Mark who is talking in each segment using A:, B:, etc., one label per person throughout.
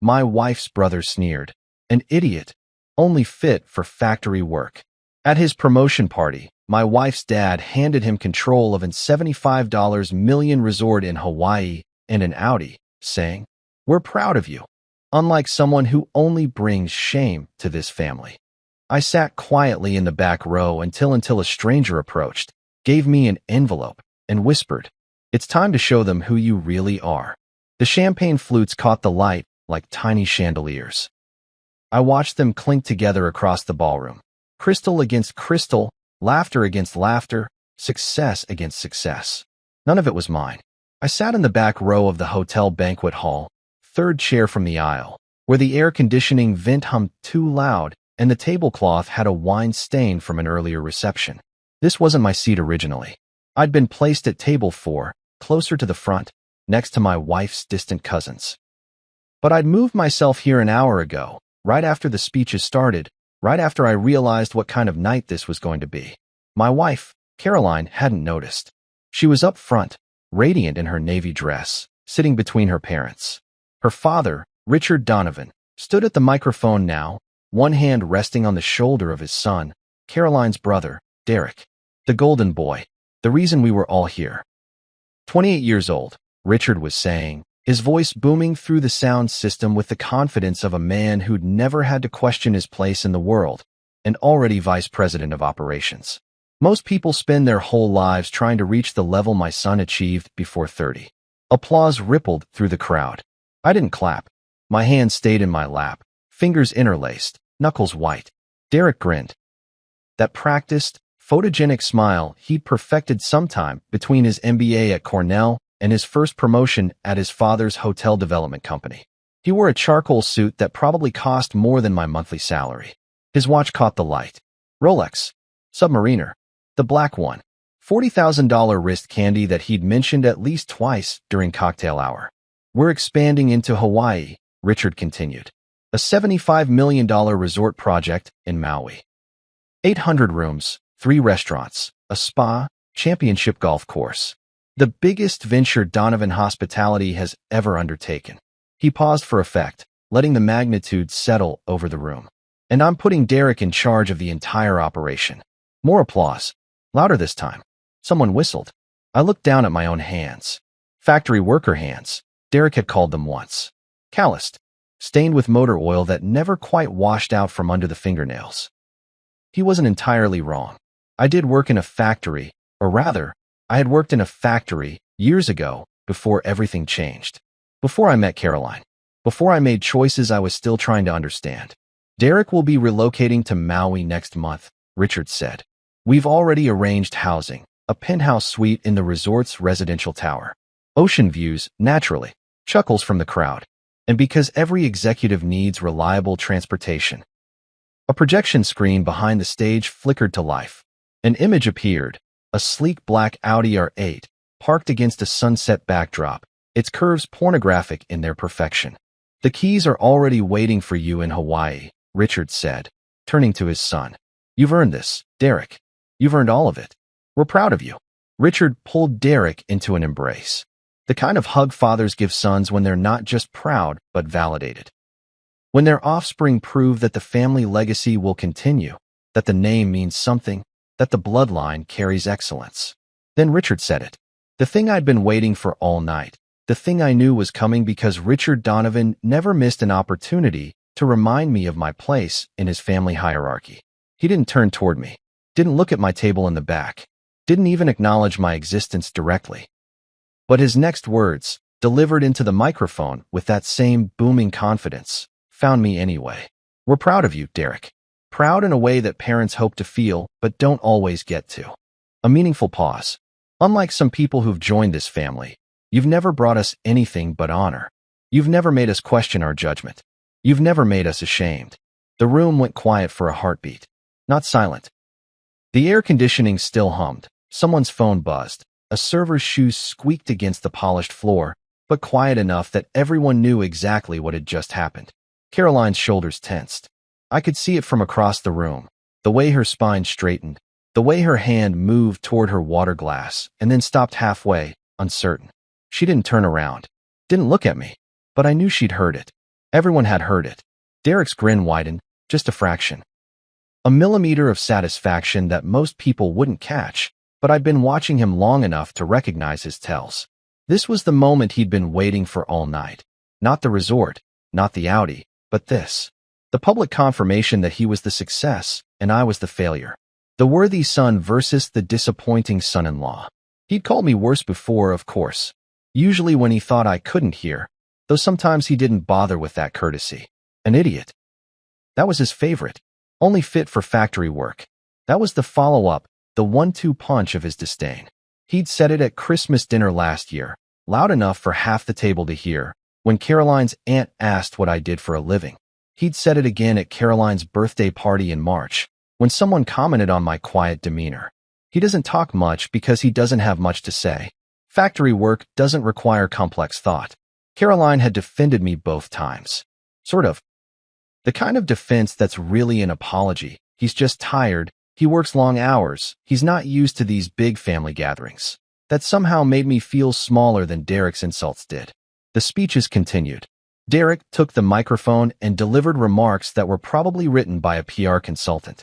A: My wife's brother sneered. An idiot, only fit for factory work. At his promotion party, my wife's dad handed him control of an $75 million resort in Hawaii and an Audi, saying, "We're proud of you," unlike someone who only brings shame to this family. I sat quietly in the back row until a stranger approached, gave me an envelope, and whispered, "It's time to show them who you really are." The champagne flutes caught the light like tiny chandeliers. I watched them clink together across the ballroom. Crystal against crystal, laughter against laughter, success against success. None of it was mine. I sat in the back row of the hotel banquet hall, third chair from the aisle, where the air conditioning vent hummed too loud and the tablecloth had a wine stain from an earlier reception. This wasn't my seat originally. I'd been placed at table 4, closer to the front, next to my wife's distant cousins. But I'd moved myself here an hour ago, right after the speeches started, right after I realized what kind of night this was going to be. My wife, Caroline, hadn't noticed. She was up front, radiant in her navy dress, sitting between her parents. Her father, Richard Donovan, stood at the microphone now, one hand resting on the shoulder of his son, Caroline's brother, Derek, the golden boy, the reason we were all here. 28 years old, Richard was saying, his voice booming through the sound system with the confidence of a man who'd never had to question his place in the world, and already vice president of operations. Most people spend their whole lives trying to reach the level my son achieved before 30. Applause rippled through the crowd. I didn't clap. My hands stayed in my lap, fingers interlaced, knuckles white. Derek grinned. That practiced, photogenic smile he'd perfected sometime between his MBA at Cornell and his first promotion at his father's hotel development company. He wore a charcoal suit that probably cost more than my monthly salary. His watch caught the light. Rolex. Submariner. The black one. $40,000 wrist candy that he'd mentioned at least twice during cocktail hour. "We're expanding into Hawaii," Richard continued. "A $75 million resort project in Maui. 800 rooms, 3 restaurants, a spa, championship golf course. The biggest venture Donovan Hospitality has ever undertaken." He paused for effect, letting the magnitude settle over the room. "And I'm putting Derek in charge of the entire operation." More applause. Louder this time. Someone whistled. I looked down at my own hands. Factory worker hands. Derek had called them once. Calloused. Stained with motor oil that never quite washed out from under the fingernails. He wasn't entirely wrong. I did work in a factory, or rather, I had worked in a factory years ago before everything changed. Before I met Caroline. Before I made choices I was still trying to understand. "Derek will be relocating to Maui next month," Richard said. "We've already arranged housing, a penthouse suite in the resort's residential tower. Ocean views, naturally." Chuckles from the crowd. "And because every executive needs reliable transportation." A projection screen behind the stage flickered to life. An image appeared. A sleek black Audi R8, parked against a sunset backdrop, its curves pornographic in their perfection. "The keys are already waiting for you in Hawaii," Richard said, turning to his son. "You've earned this, Derek. You've earned all of it. We're proud of you." Richard pulled Derek into an embrace. The kind of hug fathers give sons when they're not just proud, but validated. When their offspring prove that the family legacy will continue, that the name means something, that the bloodline carries excellence. Then Richard said it. The thing I'd been waiting for all night. The thing I knew was coming because Richard Donovan never missed an opportunity to remind me of my place in his family hierarchy. He didn't turn toward me, didn't look at my table in the back, didn't even acknowledge my existence directly. But his next words, delivered into the microphone with that same booming confidence, found me anyway. "We're proud of you, Derek. Proud in a way that parents hope to feel, but don't always get to." A meaningful pause. "Unlike some people who've joined this family, you've never brought us anything but honor. You've never made us question our judgment. You've never made us ashamed." The room went quiet for a heartbeat. Not silent. The air conditioning still hummed. Someone's phone buzzed. A server's shoes squeaked against the polished floor, but quiet enough that everyone knew exactly what had just happened. Caroline's shoulders tensed. I could see it from across the room, the way her spine straightened, the way her hand moved toward her water glass and then stopped halfway, uncertain. She didn't turn around, didn't look at me, but I knew she'd heard it. Everyone had heard it. Derek's grin widened, just a fraction. A millimeter of satisfaction that most people wouldn't catch, but I'd been watching him long enough to recognize his tells. This was the moment he'd been waiting for all night. Not the resort, not the Audi, but this. The public confirmation that he was the success and I was the failure. The worthy son versus the disappointing son-in-law. He'd called me worse before, of course. Usually when he thought I couldn't hear, though sometimes he didn't bother with that courtesy. An idiot. That was his favorite. Only fit for factory work. That was the follow-up, the 1-2 punch of his disdain. He'd said it at Christmas dinner last year, loud enough for half the table to hear, when Caroline's aunt asked what I did for a living. He'd said it again at Caroline's birthday party in March, when someone commented on my quiet demeanor. He doesn't talk much because he doesn't have much to say. Factory work doesn't require complex thought. Caroline had defended me both times. Sort of. The kind of defense that's really an apology. He's just tired, he works long hours, he's not used to these big family gatherings. That somehow made me feel smaller than Derek's insults did. The speeches continued. Derek took the microphone and delivered remarks that were probably written by a PR consultant.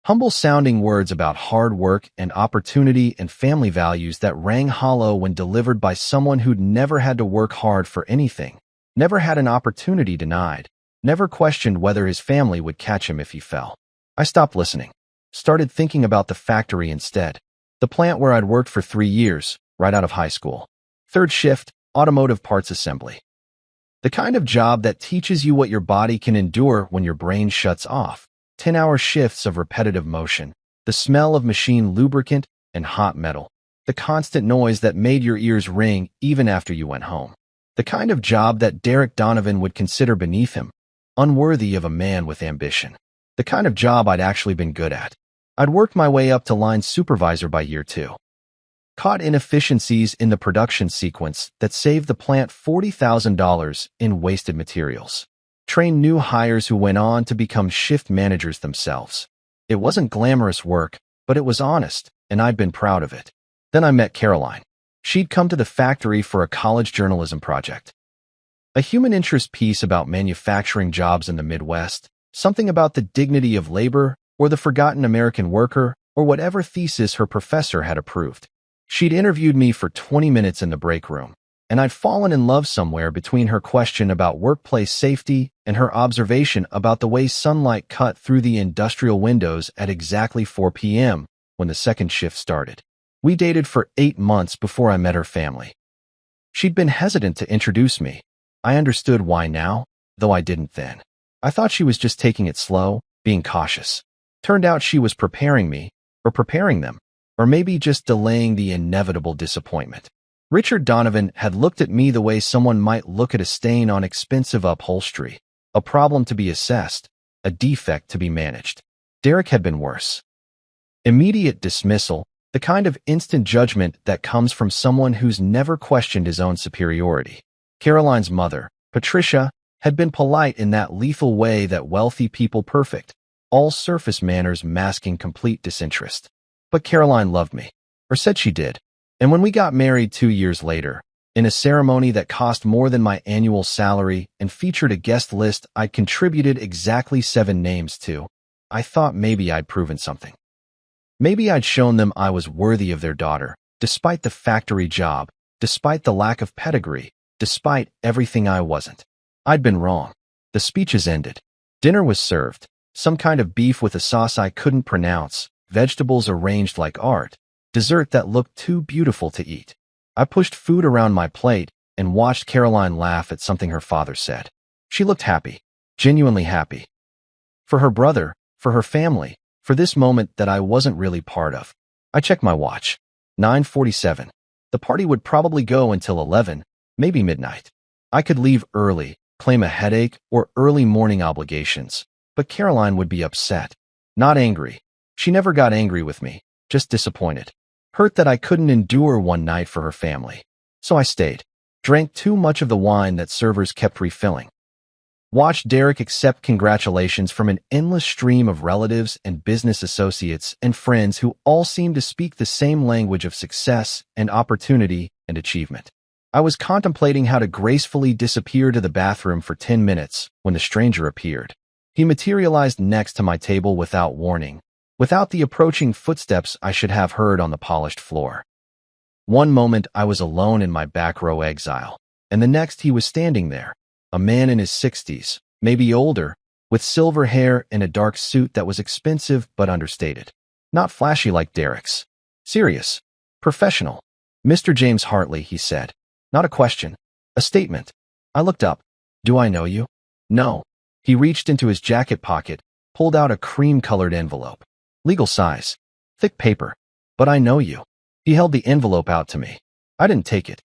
A: Humble-sounding words about hard work and opportunity and family values that rang hollow when delivered by someone who'd never had to work hard for anything, never had an opportunity denied, never questioned whether his family would catch him if he fell. I stopped listening, started thinking about the factory instead, the plant where I'd worked for 3 years, right out of high school. Third shift, automotive parts assembly. The kind of job that teaches you what your body can endure when your brain shuts off. 10-hour shifts of repetitive motion, the smell of machine lubricant and hot metal, the constant noise that made your ears ring even after you went home. The kind of job that Derek Donovan would consider beneath him, unworthy of a man with ambition. The kind of job I'd actually been good at. I'd worked my way up to line supervisor by year 2. Caught inefficiencies in the production sequence that saved the plant $40,000 in wasted materials. Trained new hires who went on to become shift managers themselves. It wasn't glamorous work, but it was honest, and I'd been proud of it. Then I met Caroline. She'd come to the factory for a college journalism project. A human interest piece about manufacturing jobs in the Midwest, something about the dignity of labor, or the forgotten American worker, or whatever thesis her professor had approved. She'd interviewed me for 20 minutes in the break room, and I'd fallen in love somewhere between her question about workplace safety and her observation about the way sunlight cut through the industrial windows at exactly 4 p.m. when the second shift started. We dated for 8 months before I met her family. She'd been hesitant to introduce me. I understood why now, though I didn't then. I thought she was just taking it slow, being cautious. Turned out she was preparing me, or preparing them, or maybe just delaying the inevitable disappointment. Richard Donovan had looked at me the way someone might look at a stain on expensive upholstery, a problem to be assessed, a defect to be managed. Derek had been worse. Immediate dismissal, the kind of instant judgment that comes from someone who's never questioned his own superiority. Caroline's mother, Patricia, had been polite in that lethal way that wealthy people perfect, all surface manners masking complete disinterest. But Caroline loved me, or said she did. And when we got married 2 years later, in a ceremony that cost more than my annual salary and featured a guest list I'd contributed exactly 7 names to, I thought maybe I'd proven something. Maybe I'd shown them I was worthy of their daughter, despite the factory job, despite the lack of pedigree, despite everything I wasn't. I'd been wrong. The speeches ended. Dinner was served, some kind of beef with a sauce I couldn't pronounce, vegetables arranged like art, dessert that looked too beautiful to eat. I pushed food around my plate and watched Caroline laugh at something her father said. She looked happy, genuinely happy. For her brother, for her family, for this moment that I wasn't really part of. I checked my watch. 9:47. The party would probably go until 11, maybe midnight. I could leave early, claim a headache or early morning obligations, but Caroline would be upset. Not angry. She never got angry with me, just disappointed. Hurt that I couldn't endure one night for her family. So I stayed. Drank too much of the wine that servers kept refilling. Watched Derek accept congratulations from an endless stream of relatives and business associates and friends who all seemed to speak the same language of success and opportunity and achievement. I was contemplating how to gracefully disappear to the bathroom for 10 minutes when the stranger appeared. He materialized next to my table without warning, without the approaching footsteps I should have heard on the polished floor. One moment I was alone in my back row exile, and the next he was standing there, a man in his 60s, maybe older, with silver hair and a dark suit that was expensive but understated. Not flashy like Derek's. Serious. Professional. "Mr. James Hartley," he said. Not a question. A statement. I looked up. "Do I know you?" "No." He reached into his jacket pocket, pulled out a cream-colored envelope. Legal size. Thick paper. "But I know you." He held the envelope out to me. I didn't take it.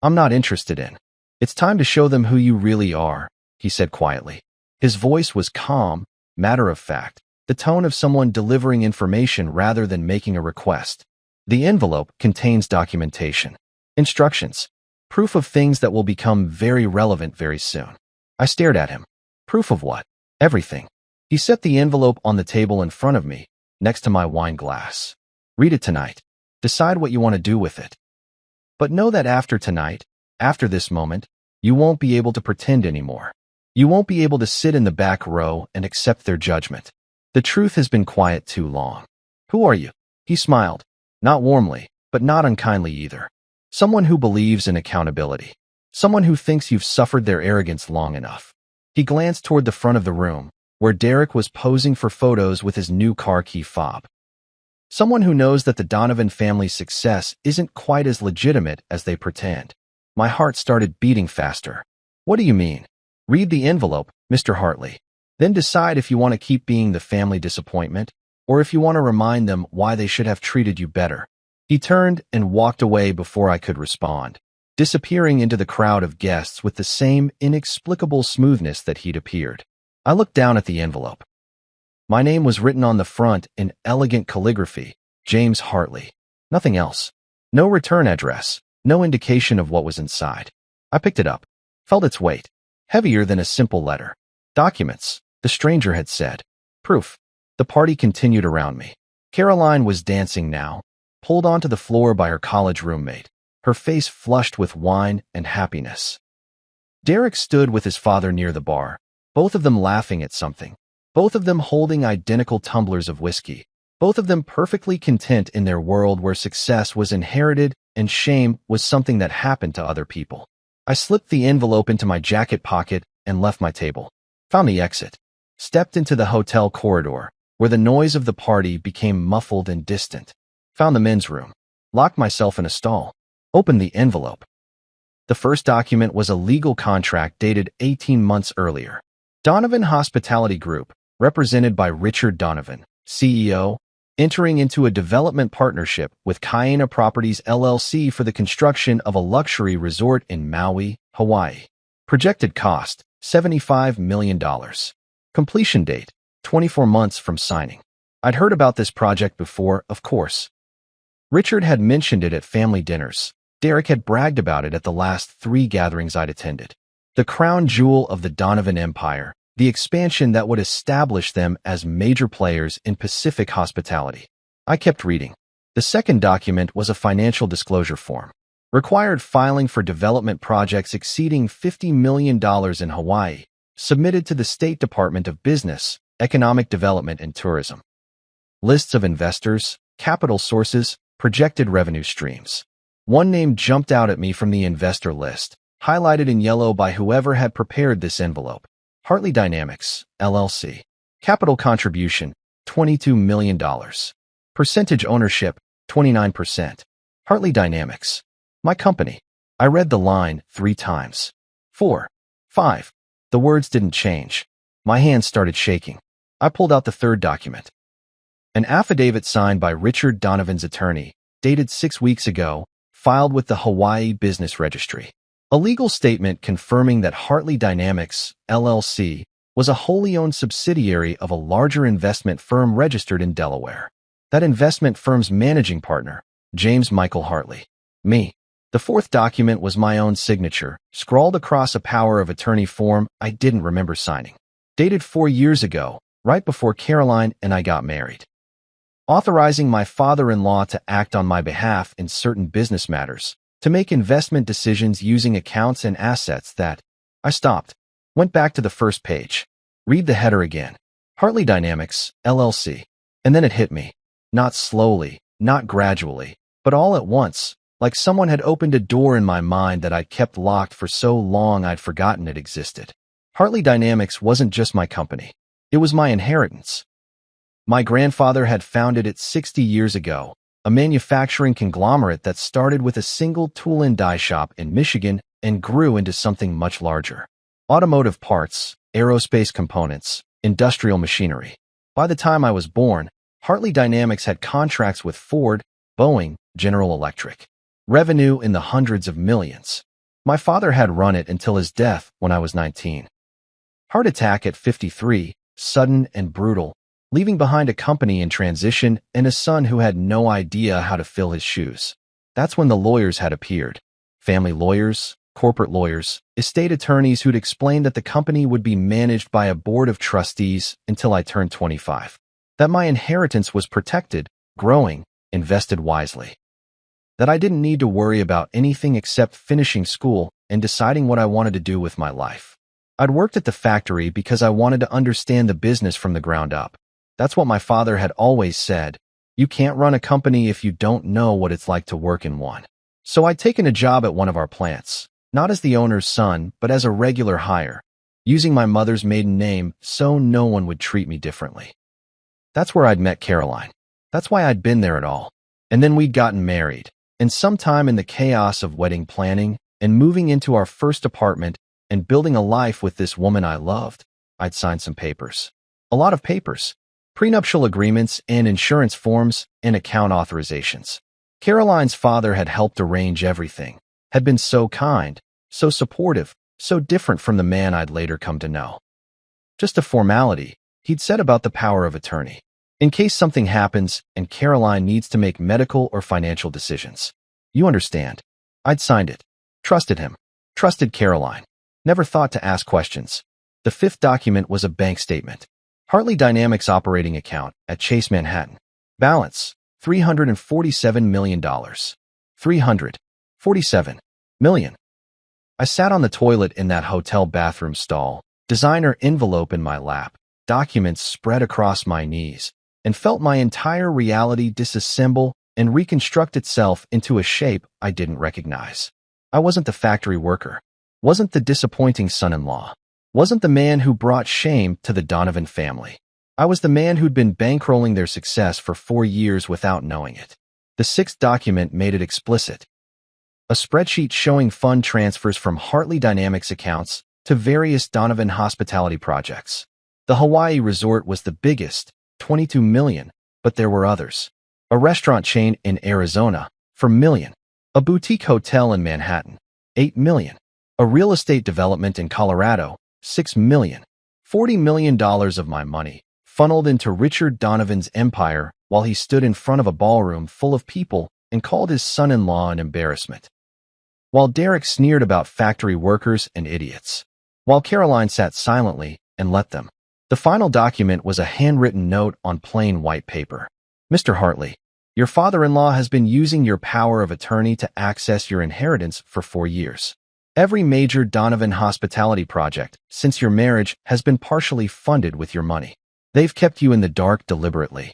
A: "I'm not interested in. It's time to show them who you really are," he said quietly. His voice was calm, matter-of-fact, the tone of someone delivering information rather than making a request. The envelope contains documentation, instructions, proof of things that will become very relevant very soon. I stared at him. Proof of what? Everything. He set the envelope on the table in front of me, next to my wine glass. "Read it tonight. Decide what you want to do with it. But know that after tonight, after this moment, you won't be able to pretend anymore. You won't be able to sit in the back row and accept their judgment. The truth has been quiet too long." "Who are you?" He smiled. Not warmly, but not unkindly either. "Someone who believes in accountability. Someone who thinks you've suffered their arrogance long enough." He glanced toward the front of the room, where Derek was posing for photos with his new car key fob. "Someone who knows that the Donovan family's success isn't quite as legitimate as they pretend." My heart started beating faster. "What do you mean?" "Read the envelope, Mr. Hartley. Then decide if you want to keep being the family disappointment, or if you want to remind them why they should have treated you better." He turned and walked away before I could respond, disappearing into the crowd of guests with the same inexplicable smoothness that he'd appeared. I looked down at the envelope. My name was written on the front in elegant calligraphy, James Hartley. Nothing else. No return address, no indication of what was inside. I picked it up, felt its weight, heavier than a simple letter. Documents, the stranger had said. Proof. The party continued around me. Caroline was dancing now, pulled onto the floor by her college roommate, her face flushed with wine and happiness. Derek stood with his father near the bar, both of them laughing at something, both of them holding identical tumblers of whiskey, both of them perfectly content in their world where success was inherited and shame was something that happened to other people. I slipped the envelope into my jacket pocket and left my table. Found the exit. Stepped into the hotel corridor, where the noise of the party became muffled and distant. Found the men's room. Locked myself in a stall. Opened the envelope. The first document was a legal contract dated 18 months earlier. Donovan Hospitality Group, represented by Richard Donovan, CEO, entering into a development partnership with Kaena Properties LLC for the construction of a luxury resort in Maui, Hawaii. Projected cost, $75 million. Completion date, 24 months from signing. I'd heard about this project before, of course. Richard had mentioned it at family dinners. Derek had bragged about it at the last 3 gatherings I'd attended. The crown jewel of the Donovan Empire, the expansion that would establish them as major players in Pacific hospitality. I kept reading. The second document was a financial disclosure form. Required filing for development projects exceeding $50 million in Hawaii, submitted to the State Department of Business, Economic Development and Tourism. Lists of investors, capital sources, projected revenue streams. One name jumped out at me from the investor list, highlighted in yellow by whoever had prepared this envelope. Hartley Dynamics, LLC. Capital contribution, $22 million. Percentage ownership, 29%. Hartley Dynamics. My company. I read the line 3 times. 4. 5. The words didn't change. My hands started shaking. I pulled out the third document. An affidavit signed by Richard Donovan's attorney, dated 6 weeks ago, filed with the Hawaii Business Registry. A legal statement confirming that Hartley Dynamics, LLC, was a wholly owned subsidiary of a larger investment firm registered in Delaware. That investment firm's managing partner, James Michael Hartley. Me. The fourth document was my own signature, scrawled across a power of attorney form I didn't remember signing. Dated 4 years ago, right before Caroline and I got married. Authorizing my father-in-law to act on my behalf in certain business matters, to make investment decisions using accounts and assets that I stopped. Went back to the first page. Read the header again. Hartley Dynamics, LLC. And then it hit me. Not slowly, not gradually, but all at once, like someone had opened a door in my mind that I'd kept locked for so long I'd forgotten it existed. Hartley Dynamics wasn't just my company. It was my inheritance. My grandfather had founded it 60 years ago, a manufacturing conglomerate that started with a single tool and die shop in Michigan and grew into something much larger. Automotive parts, aerospace components, industrial machinery. By the time I was born, Hartley Dynamics had contracts with Ford, Boeing, General Electric. Revenue in the hundreds of millions. My father had run it until his death when I was 19. Heart attack at 53, sudden and brutal, leaving behind a company in transition and a son who had no idea how to fill his shoes. That's when the lawyers had appeared. Family lawyers, corporate lawyers, estate attorneys who'd explained that the company would be managed by a board of trustees until I turned 25. That my inheritance was protected, growing, invested wisely. That I didn't need to worry about anything except finishing school and deciding what I wanted to do with my life. I'd worked at the factory because I wanted to understand the business from the ground up. That's what my father had always said. You can't run a company if you don't know what it's like to work in one. So I'd taken a job at one of our plants, not as the owner's son, but as a regular hire, using my mother's maiden name so no one would treat me differently. That's where I'd met Caroline. That's why I'd been there at all. And then we'd gotten married. And sometime in the chaos of wedding planning and moving into our first apartment and building a life with this woman I loved, I'd signed some papers. A lot of papers. Prenuptial agreements and insurance forms and account authorizations. Caroline's father had helped arrange everything, had been so kind, so supportive, so different from the man I'd later come to know. Just a formality, he'd said about the power of attorney. In case something happens and Caroline needs to make medical or financial decisions. You understand. I'd signed it. Trusted him. Trusted Caroline. Never thought to ask questions. The fifth document was a bank statement. Hartley Dynamics operating account at Chase Manhattan. Balance, $347 million. $347 million. I sat on the toilet in that hotel bathroom stall, designer envelope in my lap, documents spread across my knees, and felt my entire reality disassemble and reconstruct itself into a shape I didn't recognize. I wasn't the factory worker, wasn't the disappointing son-in-law, wasn't the man who brought shame to the Donovan family. I was the man who'd been bankrolling their success for 4 years without knowing it. The sixth document made it explicit. A spreadsheet showing fund transfers from Hartley Dynamics accounts to various Donovan hospitality projects. The Hawaii resort was the biggest, $22 million, but there were others. A restaurant chain in Arizona, for $1 million. A boutique hotel in Manhattan, $8 million. A real estate development in Colorado, $6 million. $40 million of my money, funneled into Richard Donovan's empire while he stood in front of a ballroom full of people and called his son-in-law an embarrassment. While Derek sneered about factory workers and idiots. While Caroline sat silently and let them. The final document was a handwritten note on plain white paper. Mr. Hartley, your father-in-law has been using your power of attorney to access your inheritance for 4 years. Every major Donovan hospitality project since your marriage has been partially funded with your money. They've kept you in the dark deliberately.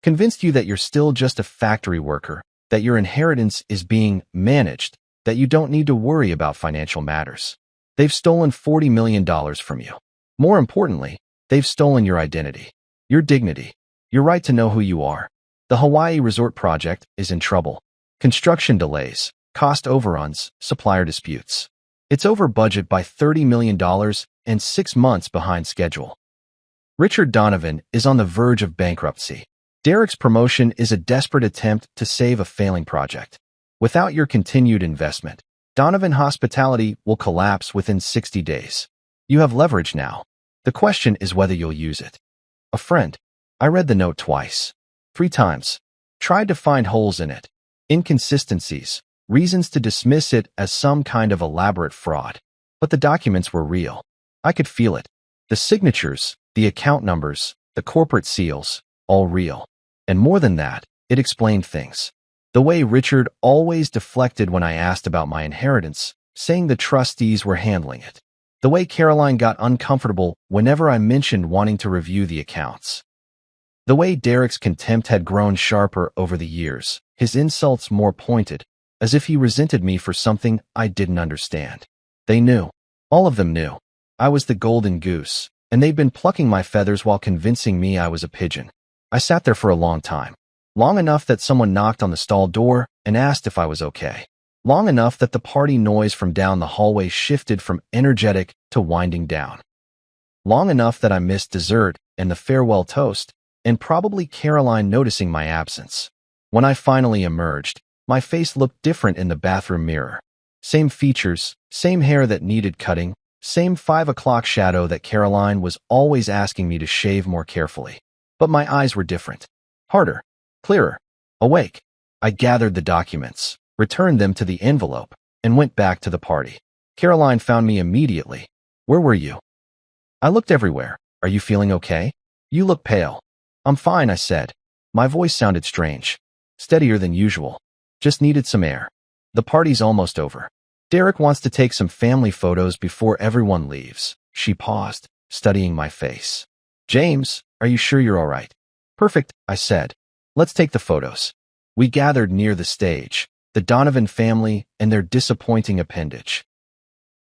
A: Convinced you that you're still just a factory worker, that your inheritance is being managed, that you don't need to worry about financial matters. They've stolen $40 million from you. More importantly, they've stolen your identity, your dignity, your right to know who you are. The Hawaii resort project is in trouble. Construction delays, cost overruns, supplier disputes. It's over budget by $30 million and 6 months behind schedule. Richard Donovan is on the verge of bankruptcy. Derek's promotion is a desperate attempt to save a failing project. Without your continued investment, Donovan Hospitality will collapse within 60 days. You have leverage now. The question is whether you'll use it. A friend. I read the note twice. 3 times. Tried to find holes in it. Inconsistencies. Reasons to dismiss it as some kind of elaborate fraud. But the documents were real. I could feel it. The signatures, the account numbers, the corporate seals, all real. And more than that, it explained things. The way Richard always deflected when I asked about my inheritance, saying the trustees were handling it. The way Caroline got uncomfortable whenever I mentioned wanting to review the accounts. The way Derek's contempt had grown sharper over the years, his insults more pointed, as if he resented me for something I didn't understand. They knew. All of them knew. I was the golden goose, and they'd been plucking my feathers while convincing me I was a pigeon. I sat there for a long time. Long enough that someone knocked on the stall door and asked if I was okay. Long enough that the party noise from down the hallway shifted from energetic to winding down. Long enough that I missed dessert and the farewell toast, and probably Caroline noticing my absence. When I finally emerged, my face looked different in the bathroom mirror. Same features, same hair that needed cutting, same 5 o'clock shadow that Caroline was always asking me to shave more carefully. But my eyes were different. Harder. Clearer. Awake. I gathered the documents, returned them to the envelope, and went back to the party. Caroline found me immediately. Where were you? I looked everywhere. Are you feeling okay? You look pale. I'm fine, I said. My voice sounded strange. Steadier than usual. Just needed some air. The party's almost over. Derek wants to take some family photos before everyone leaves. She paused, studying my face. James, are you sure you're all right? Perfect, I said. Let's take the photos. We gathered near the stage, the Donovan family and their disappointing appendage.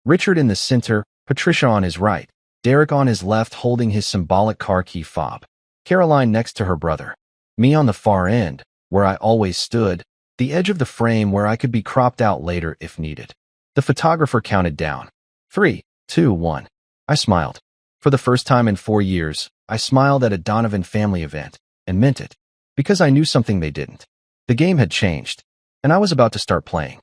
A: Richard in the center, Patricia on his right, Derek on his left holding his symbolic car key fob, Caroline next to her brother, me on the far end, where I always stood, the edge of the frame where I could be cropped out later if needed. The photographer counted down. 3, 2, 1. I smiled. For the first time in 4 years, I smiled at a Donovan family event, and meant it, because I knew something they didn't. The game had changed, and I was about to start playing.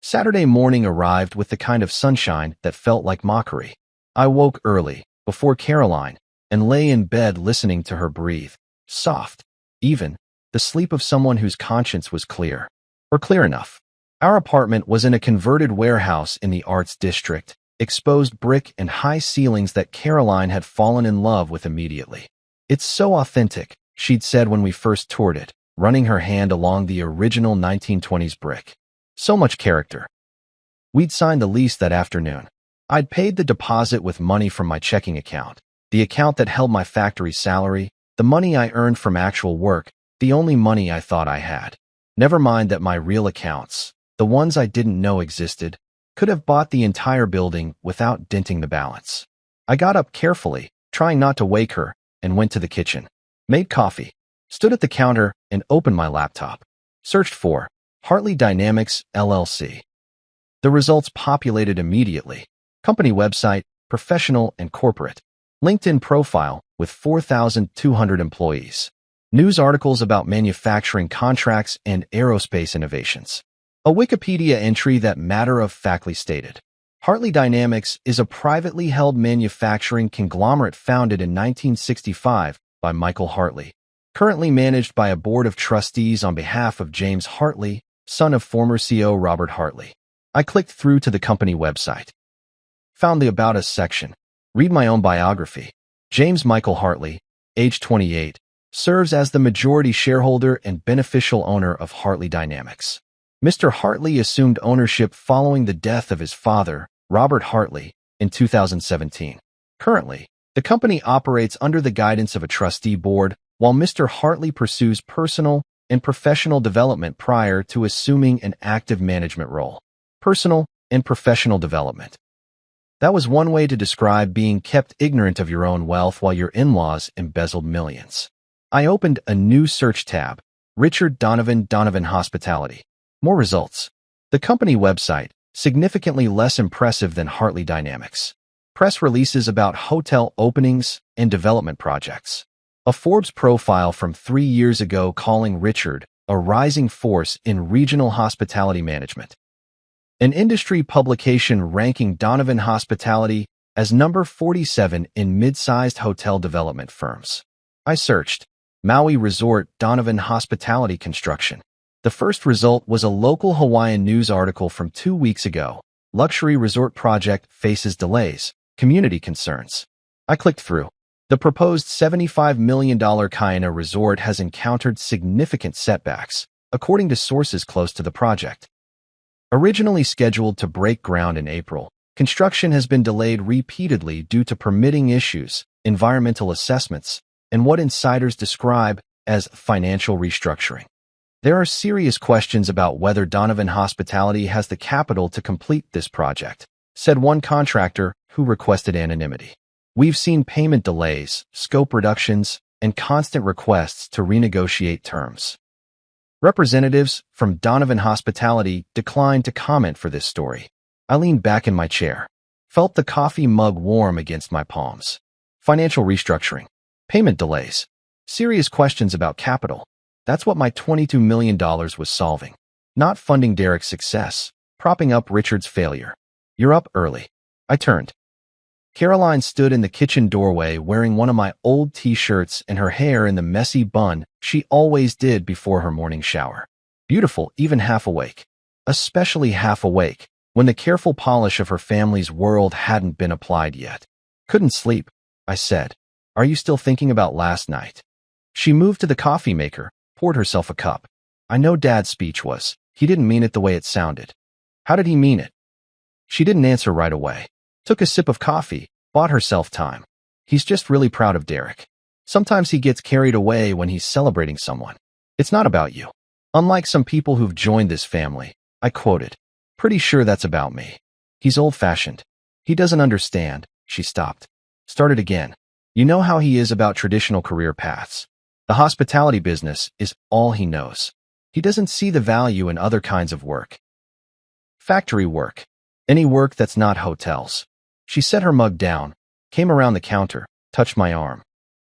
A: Saturday morning arrived with the kind of sunshine that felt like mockery. I woke early, before Caroline, and lay in bed listening to her breathe, soft, even, the sleep of someone whose conscience was clear, or clear enough. Our apartment was in a converted warehouse in the Arts District, exposed brick and high ceilings that Caroline had fallen in love with immediately. It's so authentic, she'd said when we first toured it, running her hand along the original 1920s brick. So much character. We'd signed the lease that afternoon. I'd paid the deposit with money from my checking account, the account that held my factory salary, the money I earned from actual work, the only money I thought I had. Never mind that my real accounts, the ones I didn't know existed, could have bought the entire building without denting the balance. I got up carefully, trying not to wake her, and went to the kitchen. Made coffee, stood at the counter, and opened my laptop. Searched for Hartley Dynamics, LLC. The results populated immediately. Company website, professional and corporate. LinkedIn profile with 4,200 employees. News articles about manufacturing contracts and aerospace innovations. A Wikipedia entry that matter-of-factly stated, Hartley Dynamics is a privately held manufacturing conglomerate founded in 1965 by Michael Hartley, currently managed by a board of trustees on behalf of James Hartley, son of former CEO Robert Hartley. I clicked through to the company website. Found the About Us section. Read my own biography. James Michael Hartley, age 28, serves as the majority shareholder and beneficial owner of Hartley Dynamics. Mr. Hartley assumed ownership following the death of his father, Robert Hartley, in 2017. Currently, the company operates under the guidance of a trustee board, while Mr. Hartley pursues personal and professional development prior to assuming an active management role. Personal and professional development. That was one way to describe being kept ignorant of your own wealth while your in-laws embezzled millions. I opened a new search tab, Richard Donovan Hospitality. More results. The company website, significantly less impressive than Hartley Dynamics. Press releases about hotel openings and development projects. A Forbes profile from 3 years ago calling Richard a rising force in regional hospitality management. An industry publication ranking Donovan Hospitality as number 47 in mid-sized hotel development firms. I searched Maui Resort Donovan Hospitality Construction. The first result was a local Hawaiian news article from 2 weeks ago. Luxury resort project faces delays, community concerns. I clicked through. The proposed $75 million Kaina resort has encountered significant setbacks, according to sources close to the project. Originally scheduled to break ground in April, construction has been delayed repeatedly due to permitting issues, environmental assessments, and what insiders describe as financial restructuring. There are serious questions about whether Donovan Hospitality has the capital to complete this project, said one contractor who requested anonymity. We've seen payment delays, scope reductions, and constant requests to renegotiate terms. Representatives from Donovan Hospitality declined to comment for this story. I leaned back in my chair, felt the coffee mug warm against my palms. Financial restructuring, payment delays, serious questions about capital. That's what my $22 million was solving. Not funding Derek's success, propping up Richard's failure. You're up early. I turned. Caroline stood in the kitchen doorway wearing one of my old t-shirts and her hair in the messy bun she always did before her morning shower. Beautiful, even half awake. Especially half awake, when the careful polish of her family's world hadn't been applied yet. Couldn't sleep, I said. Are you still thinking about last night? She moved to the coffee maker, poured herself a cup. I know Dad's speech was. He didn't mean it the way it sounded. How did he mean it? She didn't answer right away. Took a sip of coffee, bought herself time. He's just really proud of Derek. Sometimes he gets carried away when he's celebrating someone. It's not about you. Unlike some people who've joined this family, I quoted. Pretty sure that's about me. He's old-fashioned. He doesn't understand. She stopped. Started again. You know how he is about traditional career paths. The hospitality business is all he knows. He doesn't see the value in other kinds of work. Factory work. Any work that's not hotels. She set her mug down, came around the counter, touched my arm.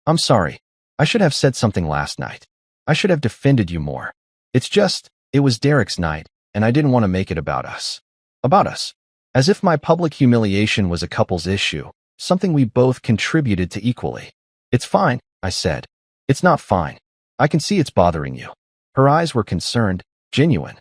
A: I'm sorry. I should have said something last night. I should have defended you more. It was Derek's night, and I didn't want to make it about us. About us. As if my public humiliation was a couple's issue, something we both contributed to equally. It's fine, I said. It's not fine. I can see it's bothering you. Her eyes were concerned, genuine.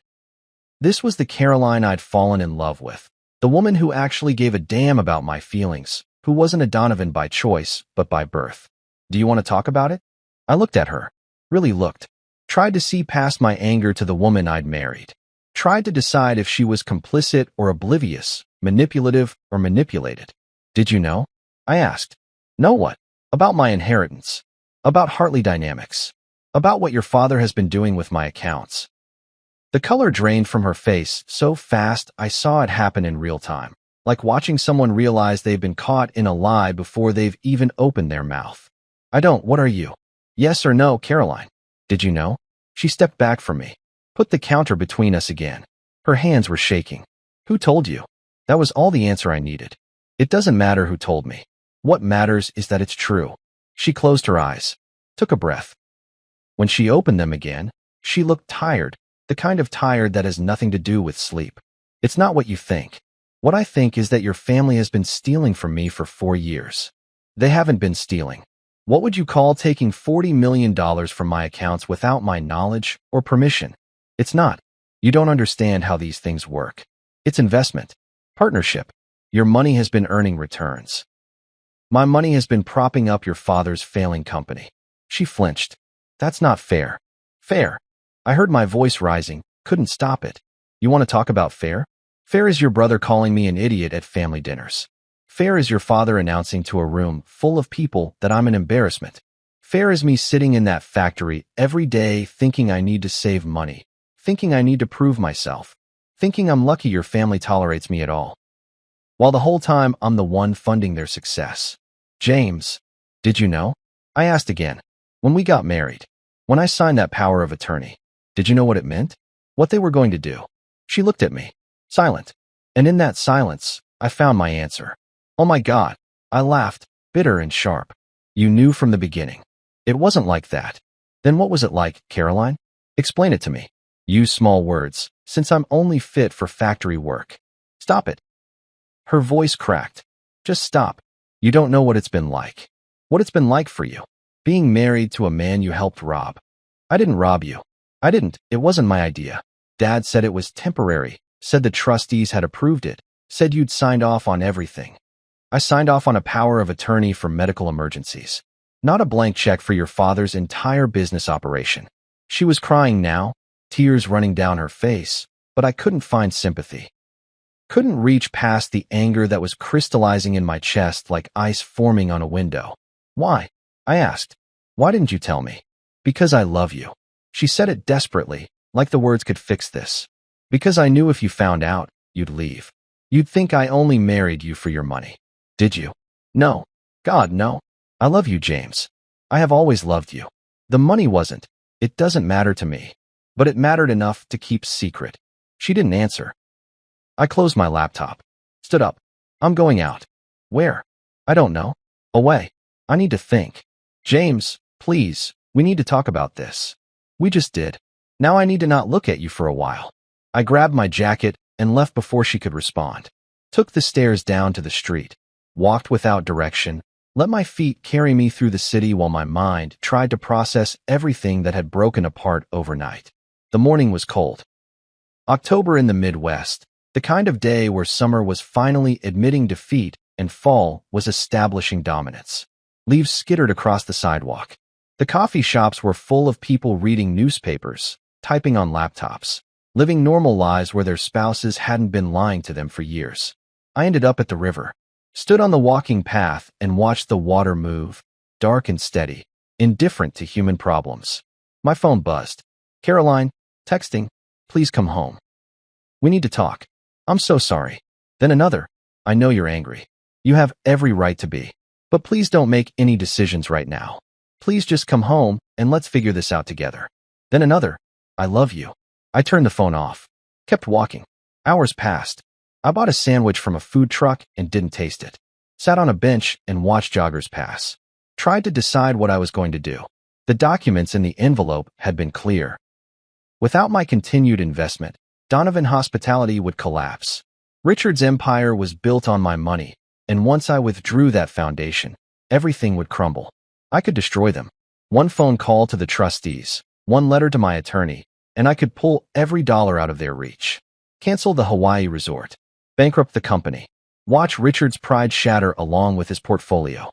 A: This was the Caroline I'd fallen in love with. The woman who actually gave a damn about my feelings, who wasn't a Donovan by choice, but by birth. Do you want to talk about it? I looked at her. Really looked. Tried to see past my anger to the woman I'd married. Tried to decide if she was complicit or oblivious, manipulative or manipulated. Did you know? I asked. Know what? About my inheritance. About Hartley Dynamics. About what your father has been doing with my accounts. The color drained from her face so fast I saw it happen in real time, like watching someone realize they've been caught in a lie before they've even opened their mouth. What are you? Yes or no, Caroline? Did you know? She stepped back from me, put the counter between us again. Her hands were shaking. Who told you? That was all the answer I needed. It doesn't matter who told me. What matters is that it's true. She closed her eyes, took a breath. When she opened them again, she looked tired. The kind of tired that has nothing to do with sleep. It's not what you think. What I think is that your family has been stealing from me for 4 years. They haven't been stealing. What would you call taking $40 million from my accounts without my knowledge or permission? It's not. You don't understand how these things work. It's investment. Partnership. Your money has been earning returns. My money has been propping up your father's failing company. She flinched. That's not fair. Fair. I heard my voice rising, couldn't stop it. You want to talk about fair? Fair is your brother calling me an idiot at family dinners. Fair is your father announcing to a room full of people that I'm an embarrassment. Fair is me sitting in that factory every day thinking I need to save money, thinking I need to prove myself, thinking I'm lucky your family tolerates me at all. While the whole time I'm the one funding their success. James, did you know? I asked again. When we got married, when I signed that power of attorney, did you know what it meant? What they were going to do? She looked at me, silent. And in that silence, I found my answer. Oh my God, I laughed, bitter and sharp. You knew from the beginning. It wasn't like that. Then what was it like, Caroline? Explain it to me. Use small words, since I'm only fit for factory work. Stop it. Her voice cracked. Just stop. You don't know what it's been like. What it's been like for you. Being married to a man you helped rob. I didn't rob you. I didn't. It wasn't my idea. Dad said it was temporary, said the trustees had approved it, said you'd signed off on everything. I signed off on a power of attorney for medical emergencies. Not a blank check for your father's entire business operation. She was crying now, tears running down her face, but I couldn't find sympathy. Couldn't reach past the anger that was crystallizing in my chest like ice forming on a window. Why? I asked. Why didn't you tell me? Because I love you. She said it desperately, like the words could fix this. Because I knew if you found out, you'd leave. You'd think I only married you for your money. Did you? No. God, no. I love you, James. I have always loved you. The money wasn't. It doesn't matter to me. But it mattered enough to keep secret. She didn't answer. I closed my laptop. Stood up. I'm going out. Where? I don't know. Away. I need to think. James, please, we need to talk about this. We just did. Now I need to not look at you for a while. I grabbed my jacket and left before she could respond. Took the stairs down to the street. Walked without direction. Let my feet carry me through the city while my mind tried to process everything that had broken apart overnight. The morning was cold. October in the Midwest. The kind of day where summer was finally admitting defeat and fall was establishing dominance. Leaves skittered across the sidewalk. The coffee shops were full of people reading newspapers, typing on laptops, living normal lives where their spouses hadn't been lying to them for years. I ended up at the river, stood on the walking path and watched the water move, dark and steady, indifferent to human problems. My phone buzzed. Caroline, texting, please come home. We need to talk. I'm so sorry. Then another. I know you're angry. You have every right to be. But please don't make any decisions right now. Please just come home and let's figure this out together. Then another. I love you. I turned the phone off. Kept walking. Hours passed. I bought a sandwich from a food truck and didn't taste it. Sat on a bench and watched joggers pass. Tried to decide what I was going to do. The documents in the envelope had been clear. Without my continued investment, Donovan Hospitality would collapse. Richard's empire was built on my money, and once I withdrew that foundation, everything would crumble. I could destroy them. One phone call to the trustees, one letter to my attorney, and I could pull every dollar out of their reach. Cancel the Hawaii resort. Bankrupt the company. Watch Richard's pride shatter along with his portfolio.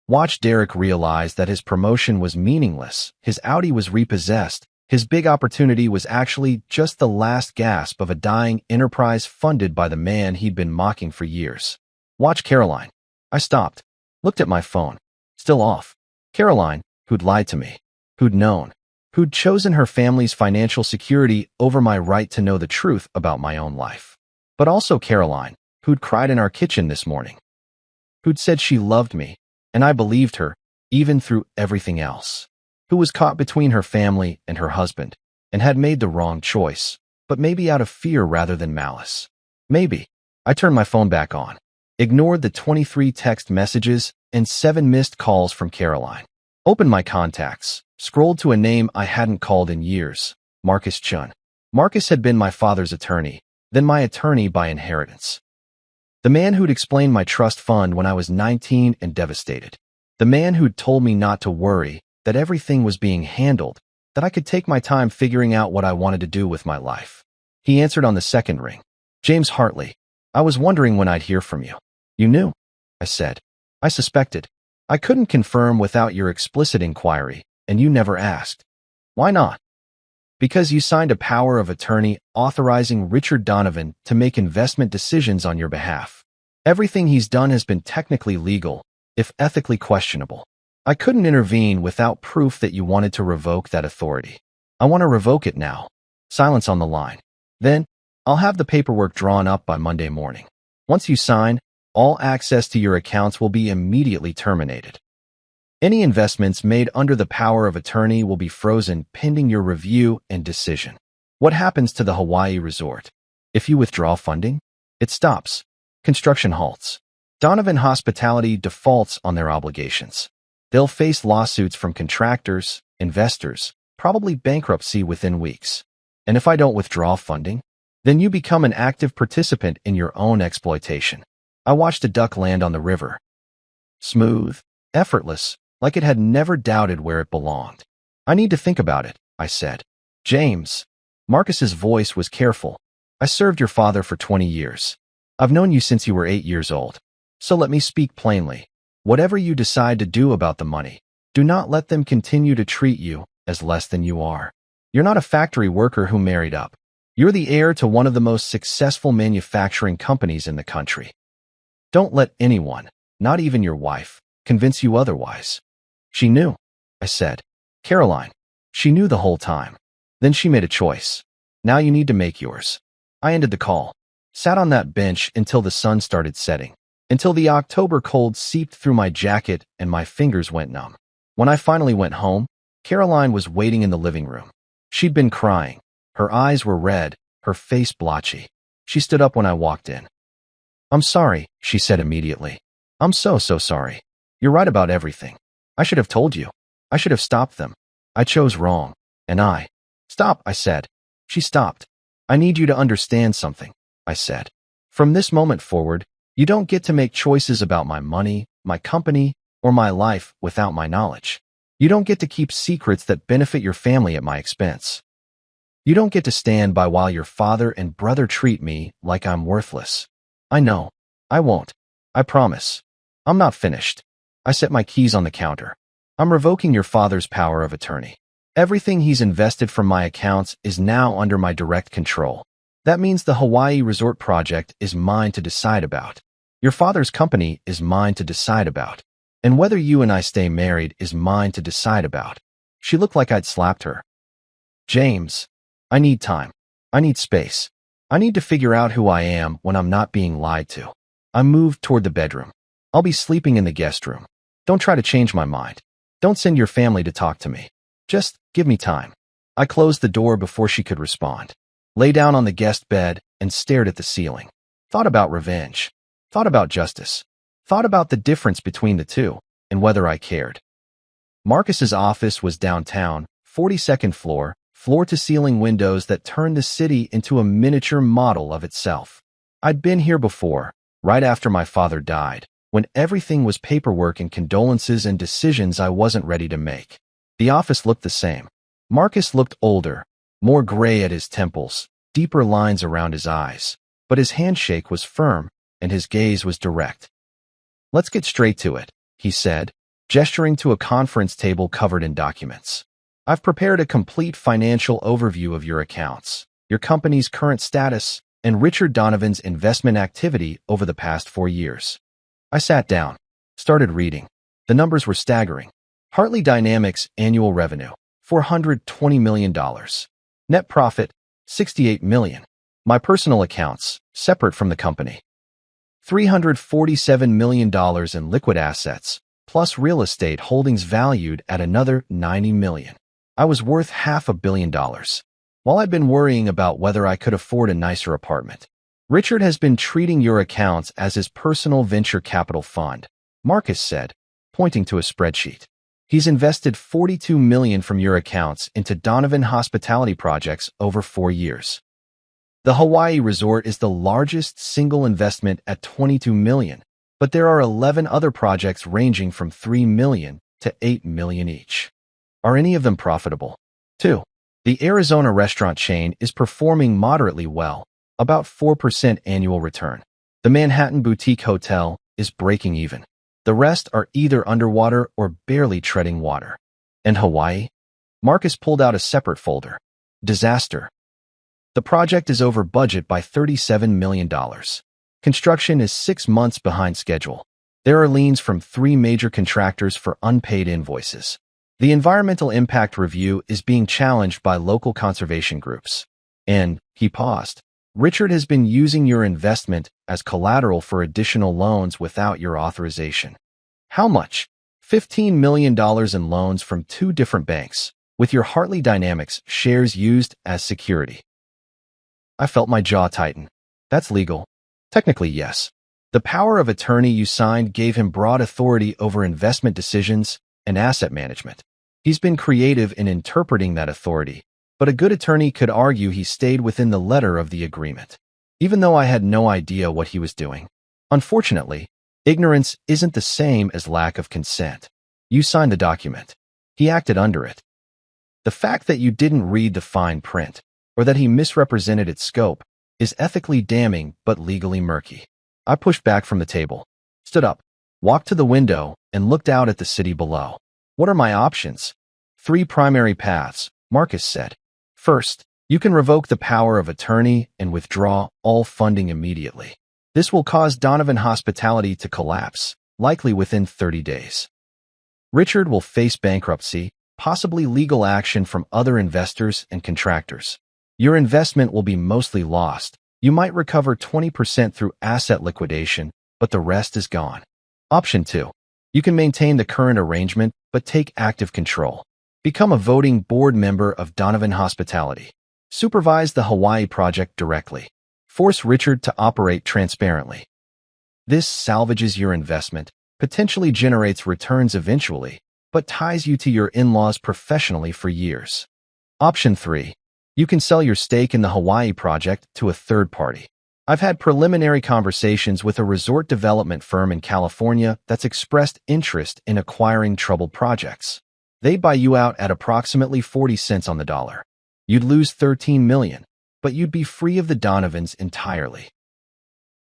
A: Watch Derek realize that his promotion was meaningless, his Audi was repossessed, his big opportunity was actually just the last gasp of a dying enterprise funded by the man he'd been mocking for years. Watch Caroline. I stopped, looked at my phone. Still off. Caroline, who'd lied to me, who'd known, who'd chosen her family's financial security over my right to know the truth about my own life. But also Caroline, who'd cried in our kitchen this morning, who'd said she loved me, and I believed her, even through everything else, who was caught between her family and her husband, and had made the wrong choice, but maybe out of fear rather than malice. Maybe. I turned my phone back on, ignored the 23 text messages and 7 missed calls from Caroline. Opened my contacts, scrolled to a name I hadn't called in years, Marcus Chun. Marcus had been my father's attorney, then my attorney by inheritance. The man who'd explained my trust fund when I was 19 and devastated. The man who'd told me not to worry, that everything was being handled, that I could take my time figuring out what I wanted to do with my life. He answered on the second ring. James Hartley. I was wondering when I'd hear from you. You knew, I said. I suspected. I couldn't confirm without your explicit inquiry, and you never asked. Why not? Because you signed a power of attorney authorizing Richard Donovan to make investment decisions on your behalf. Everything he's done has been technically legal, if ethically questionable. I couldn't intervene without proof that you wanted to revoke that authority. I want to revoke it now. Silence on the line. Then, I'll have the paperwork drawn up by Monday morning. Once you sign, all access to your accounts will be immediately terminated. Any investments made under the power of attorney will be frozen pending your review and decision. What happens to the Hawaii resort? If you withdraw funding, it stops. Construction halts. Donovan Hospitality defaults on their obligations. They'll face lawsuits from contractors, investors, probably bankruptcy within weeks. And if I don't withdraw funding, then you become an active participant in your own exploitation. I watched a duck land on the river. Smooth, effortless, like it had never doubted where it belonged. I need to think about it, I said. James. Marcus's voice was careful. I served your father for 20 years. I've known you since you were 8 years old. So let me speak plainly. Whatever you decide to do about the money, do not let them continue to treat you as less than you are. You're not a factory worker who married up. You're the heir to one of the most successful manufacturing companies in the country. Don't let anyone, not even your wife, convince you otherwise. She knew, I said. Caroline, she knew the whole time. Then she made a choice. Now you need to make yours. I ended the call, sat on that bench until the sun started setting, until the October cold seeped through my jacket and my fingers went numb. When I finally went home, Caroline was waiting in the living room. She'd been crying. Her eyes were red, her face blotchy. She stood up when I walked in. I'm sorry, she said immediately. I'm so sorry. You're right about everything. I should have told you. I should have stopped them. I chose wrong. And Stop, I said. She stopped. I need you to understand something, I said. From this moment forward, you don't get to make choices about my money, my company, or my life without my knowledge. You don't get to keep secrets that benefit your family at my expense. You don't get to stand by while your father and brother treat me like I'm worthless. I know. I won't. I promise. I'm not finished. I set my keys on the counter. I'm revoking your father's power of attorney. Everything he's invested from my accounts is now under my direct control. That means the Hawaii Resort project is mine to decide about. Your father's company is mine to decide about. And whether you and I stay married is mine to decide about. She looked like I'd slapped her. James, I need time. I need space. I need to figure out who I am when I'm not being lied to. I moved toward the bedroom. I'll be sleeping in the guest room. Don't try to change my mind. Don't send your family to talk to me. Just give me time. I closed the door before she could respond. Lay down on the guest bed and stared at the ceiling. Thought about revenge. Thought about justice. Thought about the difference between the two and whether I cared. Marcus's office was downtown, 42nd floor, floor-to-ceiling windows that turned the city into a miniature model of itself. I'd been here before, right after my father died, when everything was paperwork and condolences and decisions I wasn't ready to make. The office looked the same. Marcus looked older, more gray at his temples, deeper lines around his eyes, but his handshake was firm and his gaze was direct. Let's get straight to it, he said, gesturing to a conference table covered in documents. I've prepared a complete financial overview of your accounts, your company's current status, and Richard Donovan's investment activity over the past 4 years. I sat down, started reading. The numbers were staggering. Hartley Dynamics annual revenue, $420 million. Net profit, $68 million. My personal accounts, separate from the company. $347 million in liquid assets, plus real estate holdings valued at another $90 million. I was worth $500 million. While I'd been worrying about whether I could afford a nicer apartment, Richard has been treating your accounts as his personal venture capital fund, Marcus said, pointing to a spreadsheet. He's invested $42 million from your accounts into Donovan hospitality projects over 4 years. The Hawaii Resort is the largest single investment at $22 million, but there are 11 other projects ranging from $3 million to $8 million each. Are any of them profitable? 2. The Arizona restaurant chain is performing moderately well, about 4% annual return. The Manhattan Boutique Hotel is breaking even. The rest are either underwater or barely treading water. And Hawaii? Marcus pulled out a separate folder. Disaster. The project is over budget by $37 million. Construction is 6 months behind schedule. There are liens from 3 major contractors for unpaid invoices. The environmental impact review is being challenged by local conservation groups. And, he paused, Richard has been using your investment as collateral for additional loans without your authorization. How much? $15 million in loans from 2 different banks, with your Hartley Dynamics shares used as security. I felt my jaw tighten. That's legal. Technically, yes. The power of attorney you signed gave him broad authority over investment decisions and asset management. He's been creative in interpreting that authority, but a good attorney could argue he stayed within the letter of the agreement, even though I had no idea what he was doing. Unfortunately, ignorance isn't the same as lack of consent. You signed the document. He acted under it. The fact that you didn't read the fine print, or that he misrepresented its scope, is ethically damning but legally murky. I pushed back from the table, stood up, walked to the window, and looked out at the city below. What are my options? 3 primary paths, Marcus said. First, you can revoke the power of attorney and withdraw all funding immediately. This will cause Donovan Hospitality to collapse, likely within 30 days. Richard will face bankruptcy, possibly legal action from other investors and contractors. Your investment will be mostly lost. You might recover 20% through asset liquidation, but the rest is gone. Option 2. You can maintain the current arrangement, but take active control. Become a voting board member of Donovan Hospitality. Supervise the Hawaii project directly. Force Richard to operate transparently. This salvages your investment, potentially generates returns eventually, but ties you to your in-laws professionally for years. Option 3. You can sell your stake in the Hawaii project to a third party. I've had preliminary conversations with a resort development firm in California that's expressed interest in acquiring troubled projects. They'd buy you out at approximately 40 cents on the dollar. You'd lose $13 million, but you'd be free of the Donovans entirely.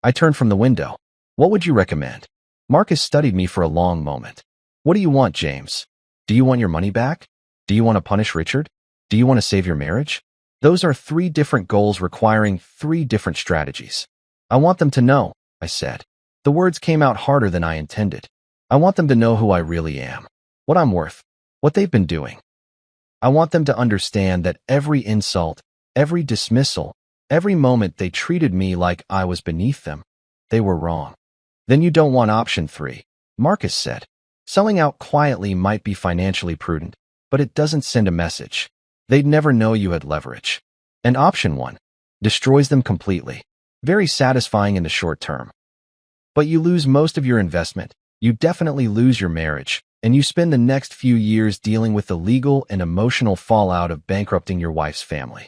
A: I turned from the window. What would you recommend? Marcus studied me for a long moment. What do you want, James? Do you want your money back? Do you want to punish Richard? Do you want to save your marriage? Those are 3 different goals requiring 3 different strategies. I want them to know, I said. The words came out harder than I intended. I want them to know who I really am, what I'm worth, what they've been doing. I want them to understand that every insult, every dismissal, every moment they treated me like I was beneath them, they were wrong. Then you don't want option 3, Marcus said. Selling out quietly might be financially prudent, but it doesn't send a message. They'd never know you had leverage. And option 1 destroys them completely. Very satisfying in the short term. But you lose most of your investment, you definitely lose your marriage, and you spend the next few years dealing with the legal and emotional fallout of bankrupting your wife's family.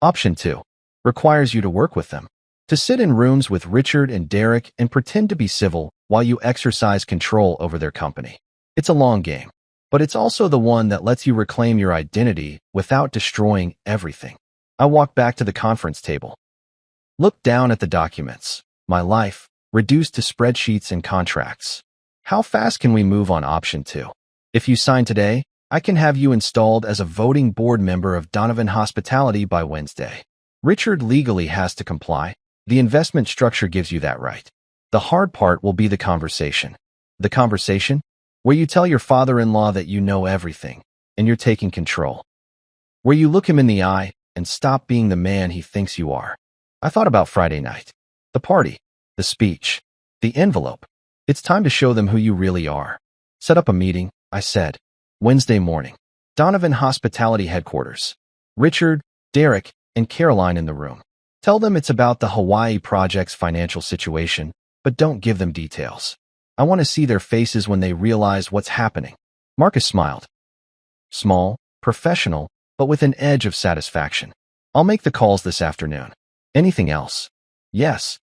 A: Option 2 requires you to work with them. To sit in rooms with Richard and Derek and pretend to be civil while you exercise control over their company. It's a long game, but it's also the one that lets you reclaim your identity without destroying everything. I walked back to the conference table. Looked down at the documents. My life, reduced to spreadsheets and contracts. How fast can we move on option 2? If you sign today, I can have you installed as a voting board member of Donovan Hospitality by Wednesday. Richard legally has to comply. The investment structure gives you that right. The hard part will be the conversation. The conversation where you tell your father-in-law that you know everything and you're taking control. Where you look him in the eye and stop being the man he thinks you are. I thought about Friday night. The party, the speech, the envelope. It's time to show them who you really are. Set up a meeting, I said. Wednesday morning. Donovan Hospitality headquarters. Richard, Derek, and Caroline in the room. Tell them it's about the Hawaii project's financial situation, but don't give them details. I want to see their faces when they realize what's happening. Marcus smiled. Small, professional, but with an edge of satisfaction. I'll make the calls this afternoon. Anything else? Yes.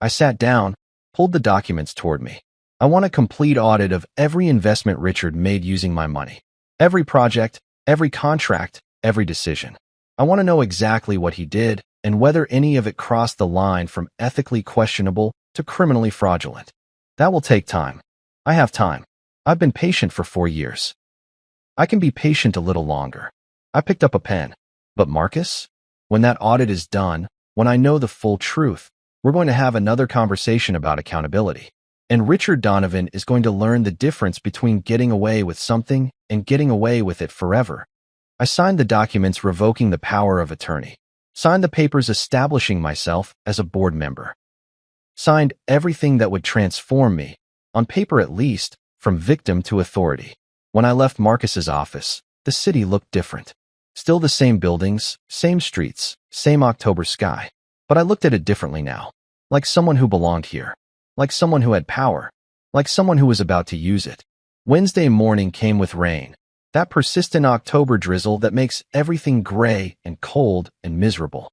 A: I sat down, pulled the documents toward me. I want a complete audit of every investment Richard made using my money. Every project, every contract, every decision. I want to know exactly what he did and whether any of it crossed the line from ethically questionable to criminally fraudulent. That will take time. I have time. I've been patient for 4 years. I can be patient a little longer. I picked up a pen. But Marcus, when that audit is done, when I know the full truth, we're going to have another conversation about accountability. And Richard Donovan is going to learn the difference between getting away with something and getting away with it forever. I signed the documents revoking the power of attorney. Signed the papers establishing myself as a board member. Signed everything that would transform me, on paper at least, from victim to authority. When I left Marcus's office, the city looked different. Still the same buildings, same streets, same October sky. But I looked at it differently now. Like someone who belonged here. Like someone who had power. Like someone who was about to use it. Wednesday morning came with rain. That persistent October drizzle that makes everything gray and cold and miserable.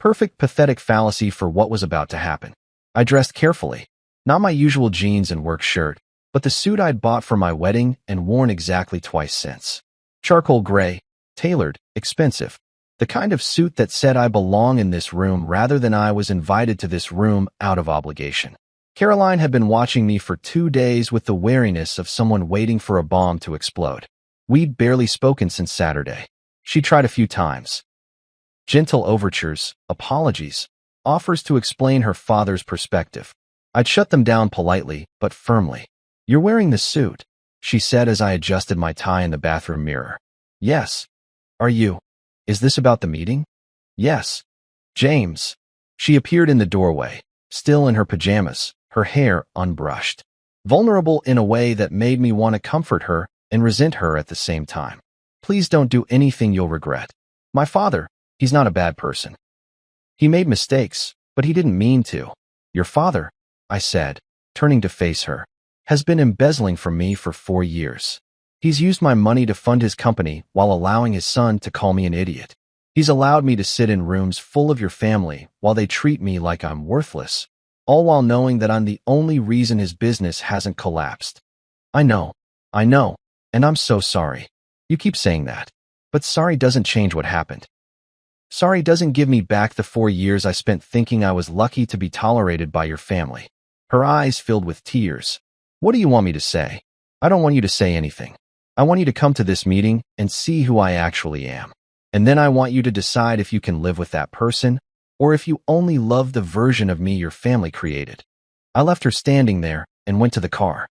A: Perfect pathetic fallacy for what was about to happen. I dressed carefully. Not my usual jeans and work shirt, but the suit I'd bought for my wedding and worn exactly twice since. Charcoal gray, tailored, expensive. The kind of suit that said I belong in this room rather than I was invited to this room out of obligation. Caroline had been watching me for 2 days with the wariness of someone waiting for a bomb to explode. We'd barely spoken since Saturday. She tried a few times. Gentle overtures, apologies, offers to explain her father's perspective. I'd shut them down politely, but firmly. "You're wearing the suit," she said as I adjusted my tie in the bathroom mirror. "Yes. Are you? Is this about the meeting?" "Yes." "James." She appeared in the doorway, still in her pajamas, her hair unbrushed. Vulnerable in a way that made me want to comfort her and resent her at the same time. "Please don't do anything you'll regret. My father, he's not a bad person. He made mistakes, but he didn't mean to. Your father," I said, turning to face her, "has been embezzling from me for 4 years. He's used my money to fund his company while allowing his son to call me an idiot. He's allowed me to sit in rooms full of your family while they treat me like I'm worthless, all while knowing that I'm the only reason his business hasn't collapsed. I know, and I'm so sorry. You keep saying that, but sorry doesn't change what happened. Sorry doesn't give me back the 4 years I spent thinking I was lucky to be tolerated by your family." Her eyes filled with tears. "What do you want me to say?" "I don't want you to say anything. I want you to come to this meeting and see who I actually am. And then I want you to decide if you can live with that person, or if you only love the version of me your family created." I left her standing there and went to the car.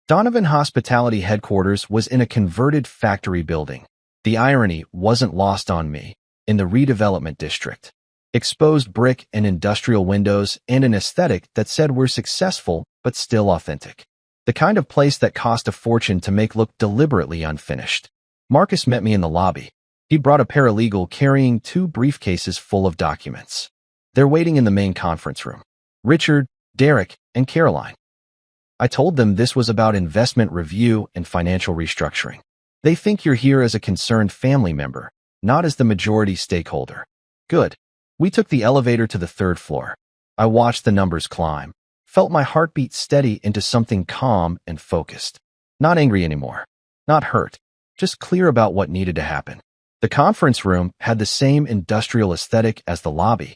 A: Donovan Hospitality headquarters was in a converted factory building. The irony wasn't lost on me. In the redevelopment district. Exposed brick and industrial windows and an aesthetic that said we're successful but still authentic. The kind of place that cost a fortune to make look deliberately unfinished. Marcus met me in the lobby. He brought a paralegal carrying 2 briefcases full of documents. They're waiting in the main conference room. Richard, Derek, and Caroline. I told them this was about investment review and financial restructuring. They think you're here as a concerned family member, not as the majority stakeholder. Good. We took the elevator to the 3rd floor. I watched the numbers climb, felt my heartbeat steady into something calm and focused. Not angry anymore. Not hurt. Just clear about what needed to happen. The conference room had the same industrial aesthetic as the lobby.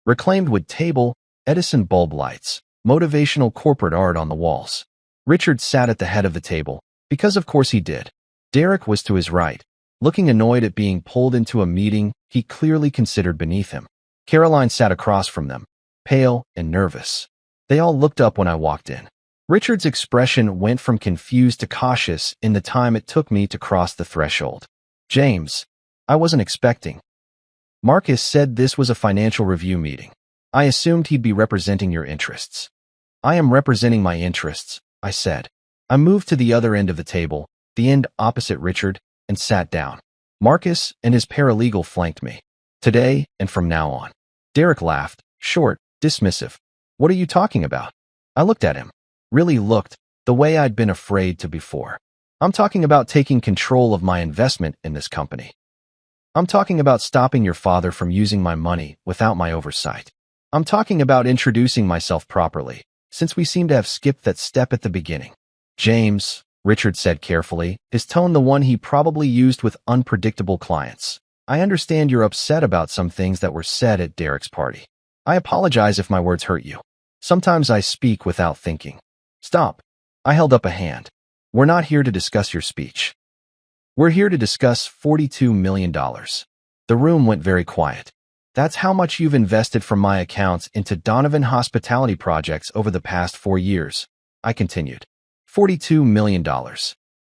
A: Reclaimed wood table, Edison bulb lights, motivational corporate art on the walls. Richard sat at the head of the table, because of course he did. Derek was to his right, looking annoyed at being pulled into a meeting he clearly considered beneath him. Caroline sat across from them, pale and nervous. They all looked up when I walked in. Richard's expression went from confused to cautious in the time it took me to cross the threshold. "James, I wasn't expecting." Marcus said this was a financial review meeting. "I assumed he'd be representing your interests." "I am representing my interests," I said. I moved to the other end of the table, the end opposite Richard, and sat down. Marcus and his paralegal flanked me. "Today and from now on." Derek laughed, short, dismissive. "What are you talking about?" I looked at him. Really looked, the way I'd been afraid to before. "I'm talking about taking control of my investment in this company. I'm talking about stopping your father from using my money without my oversight. I'm talking about introducing myself properly, since we seem to have skipped that step at the beginning." "James," Richard said carefully, his tone the one he probably used with unpredictable clients. "I understand you're upset about some things that were said at Derek's party. I apologize if my words hurt you. Sometimes I speak without thinking." "Stop." I held up a hand. "We're not here to discuss your speech. We're here to discuss $42 million. The room went very quiet. "That's how much you've invested from my accounts into Donovan Hospitality projects over the past 4 years, I continued. $42 million.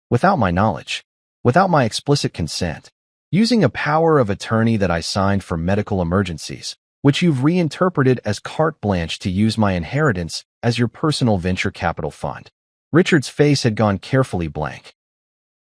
A: Without my knowledge. Without my explicit consent. Using a power of attorney that I signed for medical emergencies, which you've reinterpreted as carte blanche to use my inheritance as your personal venture capital fund." Richard's face had gone carefully blank.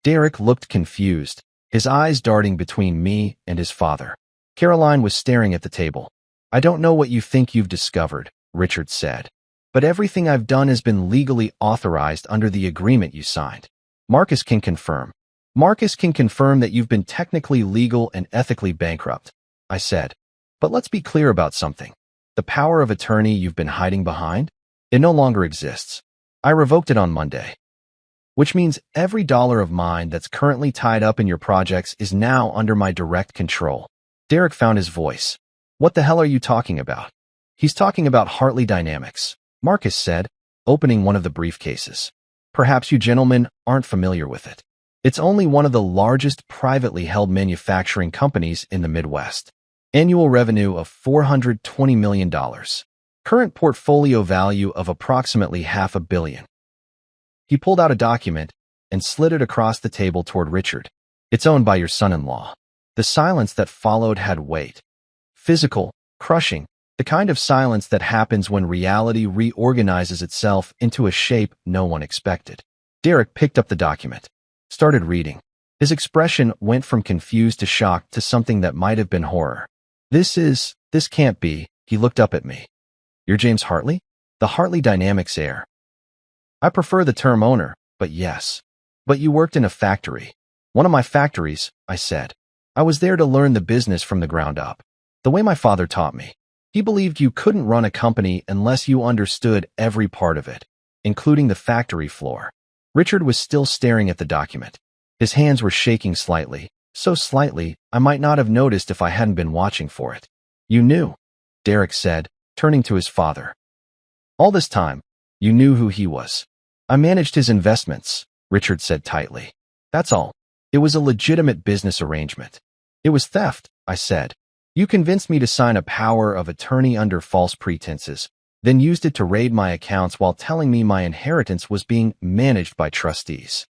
A: Derek looked confused, his eyes darting between me and his father. Caroline was staring at the table. "I don't know what you think you've discovered," Richard said. "But everything I've done has been legally authorized under the agreement you signed. Marcus can confirm. Marcus can confirm that you've been technically legal and ethically bankrupt," I said. "But let's be clear about something. The power of attorney you've been hiding behind? It no longer exists. I revoked it on Monday. Which means every dollar of mine that's currently tied up in your projects is now under my direct control." Derek found his voice. "What the hell are you talking about?" "He's talking about Hartley Dynamics," Marcus said, opening one of the briefcases. "Perhaps you gentlemen aren't familiar with it. It's only one of the largest privately held manufacturing companies in the Midwest. Annual revenue of $420 million. Current portfolio value of approximately $500 million. He pulled out a document and slid it across the table toward Richard. It's owned by your son-in-law. The silence that followed had weight. Physical, crushing, the kind of silence that happens when reality reorganizes itself into a shape no one expected. Derek picked up the document, started reading. His expression went from confused to shocked to something that might have been horror. This can't be. He looked up at me. You're James Hartley? The Hartley Dynamics heir. I prefer the term owner, but yes. But you worked in a factory. One of my factories, I said. I was there to learn the business from the ground up. The way my father taught me. He believed you couldn't run a company unless you understood every part of it, including the factory floor. Richard was still staring at the document. His hands were shaking slightly, so slightly I might not have noticed if I hadn't been watching for it. You knew, Derek said, turning to his father. All this time, you knew who he was. I managed his investments, Richard said tightly. That's all. It was a legitimate business arrangement. It was theft, I said. You convinced me to sign a power of attorney under false pretenses, then used it to raid my accounts while telling me my inheritance was being managed by trustees.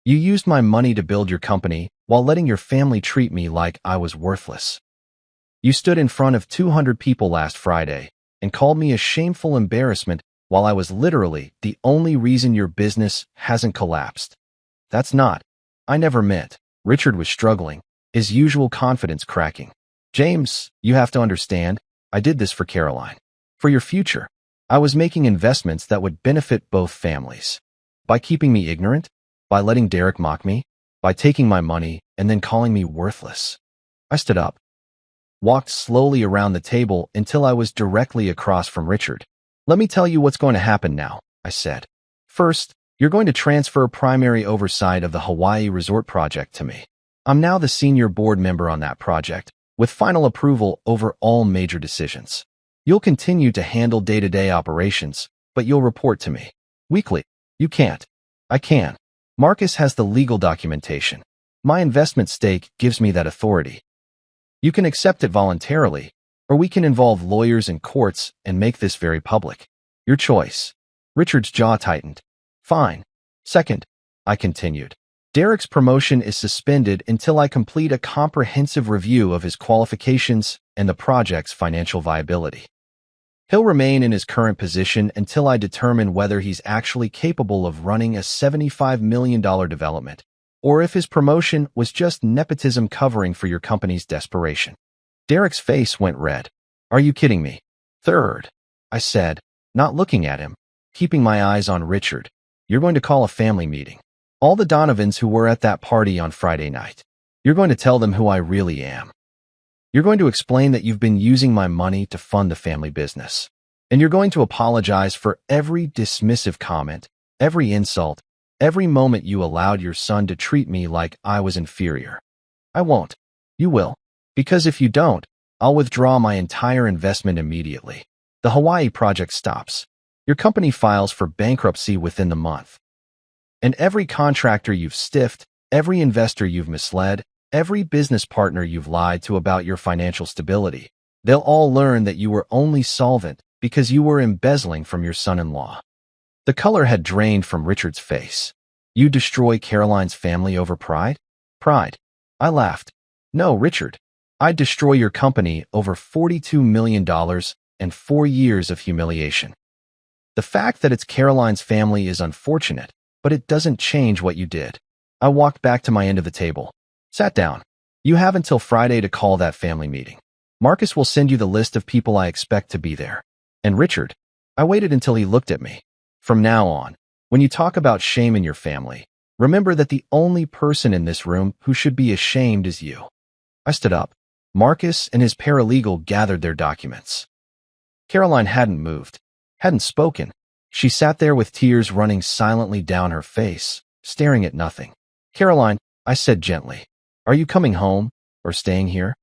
A: You used my money to build your company while letting your family treat me like I was worthless. You stood in front of 200 people last Friday and called me a shameful embarrassment while I was literally the only reason your business hasn't collapsed. That's not. I never meant. Richard was struggling, his usual confidence cracking. James, you have to understand, I did this for Caroline. For your future. I was making investments that would benefit both families. By keeping me ignorant, by letting Derek mock me, by taking my money and then calling me worthless. I stood up, walked slowly around the table until I was directly across from Richard. Let me tell you what's going to happen now, I said. First, you're going to transfer primary oversight of the Hawaii Resort project to me. I'm now the senior board member on that project, with final approval over all major decisions. You'll continue to handle day-to-day operations, but you'll report to me. Weekly. You can't. I can. Marcus has the legal documentation. My investment stake gives me that authority. You can accept it voluntarily, or we can involve lawyers and courts and make this very public. Your choice. Richard's jaw tightened. Fine. Second, I continued. Derek's promotion is suspended until I complete a comprehensive review of his qualifications and the project's financial viability. He'll remain in his current position until I determine whether he's actually capable of running a $75 million development, or if his promotion was just nepotism covering for your company's desperation. Derek's face went red. Are you kidding me? Third, I said, not looking at him, keeping my eyes on Richard. You're going to call a family meeting. All the Donovans who were at that party on Friday night. You're going to tell them who I really am. You're going to explain that you've been using my money to fund the family business. And you're going to apologize for every dismissive comment, every insult, every moment you allowed your son to treat me like I was inferior. I won't. You will. Because if you don't, I'll withdraw my entire investment immediately. The Hawaii project stops. Your company files for bankruptcy within the month. And every contractor you've stiffed, every investor you've misled, every business partner you've lied to about your financial stability, they'll all learn that you were only solvent because you were embezzling from your son-in-law. The color had drained from Richard's face. You destroy Caroline's family over pride? Pride. I laughed. No, Richard. I'd destroy your company over $42 million and 4 years of humiliation. The fact that it's Caroline's family is unfortunate, but it doesn't change what you did. I walked back to my end of the table. Sat down. You have until Friday to call that family meeting. Marcus will send you the list of people I expect to be there. And Richard, I waited until he looked at me. From now on, when you talk about shame in your family, remember that the only person in this room who should be ashamed is you. I stood up. Marcus and his paralegal gathered their documents. Caroline hadn't moved, hadn't spoken. She sat there with tears running silently down her face, staring at nothing. Caroline, I said gently, are you coming home or staying here?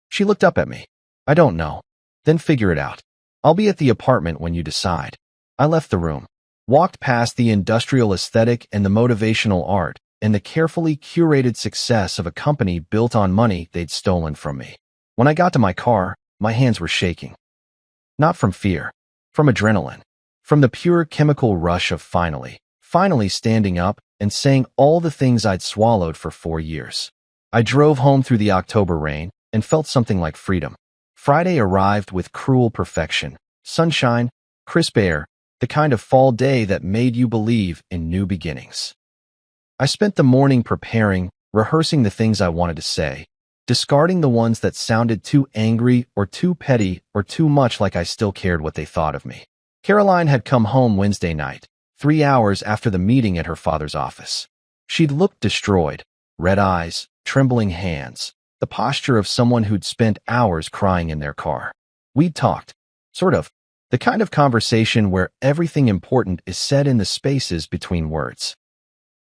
A: She looked up at me. I don't know. Then figure it out. I'll be at the apartment when you decide. I left the room, walked past the industrial aesthetic and the motivational art and the carefully curated success of a company built on money they'd stolen from me. When I got to my car, my hands were shaking. Not from fear, from adrenaline, from the pure chemical rush of finally standing up and saying all the things I'd swallowed for 4 years. I drove home through the October rain and felt something like freedom. Friday arrived with cruel perfection. Sunshine, crisp air, the kind of fall day that made you believe in new beginnings. I spent the morning preparing, rehearsing the things I wanted to say, discarding the ones that sounded too angry or too petty or too much like I still cared what they thought of me. Caroline had come home Wednesday night, 3 hours after the meeting at her father's office. She'd looked destroyed, red eyes, trembling hands, the posture of someone who'd spent hours crying in their car. We'd talked, sort of, the kind of conversation where everything important is said in the spaces between words.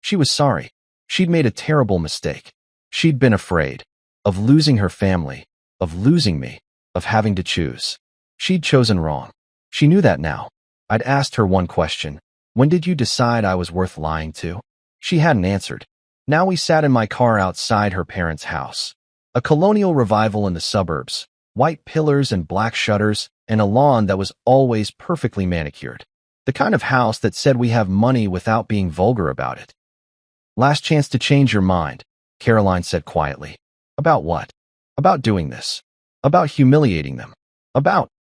A: She was sorry. She'd made a terrible mistake. She'd been afraid of losing her family, of losing me, of having to choose. She'd chosen wrong. She knew that now. I'd asked her one question. When did you decide I was worth lying to? She hadn't answered. Now we sat in my car outside her parents' house. A colonial revival in the suburbs, white pillars and black shutters, and a lawn that was always perfectly manicured. The kind of house that said we have money without being vulgar about it. Last chance to change your mind, Caroline said quietly. About what? About doing this. About humiliating them.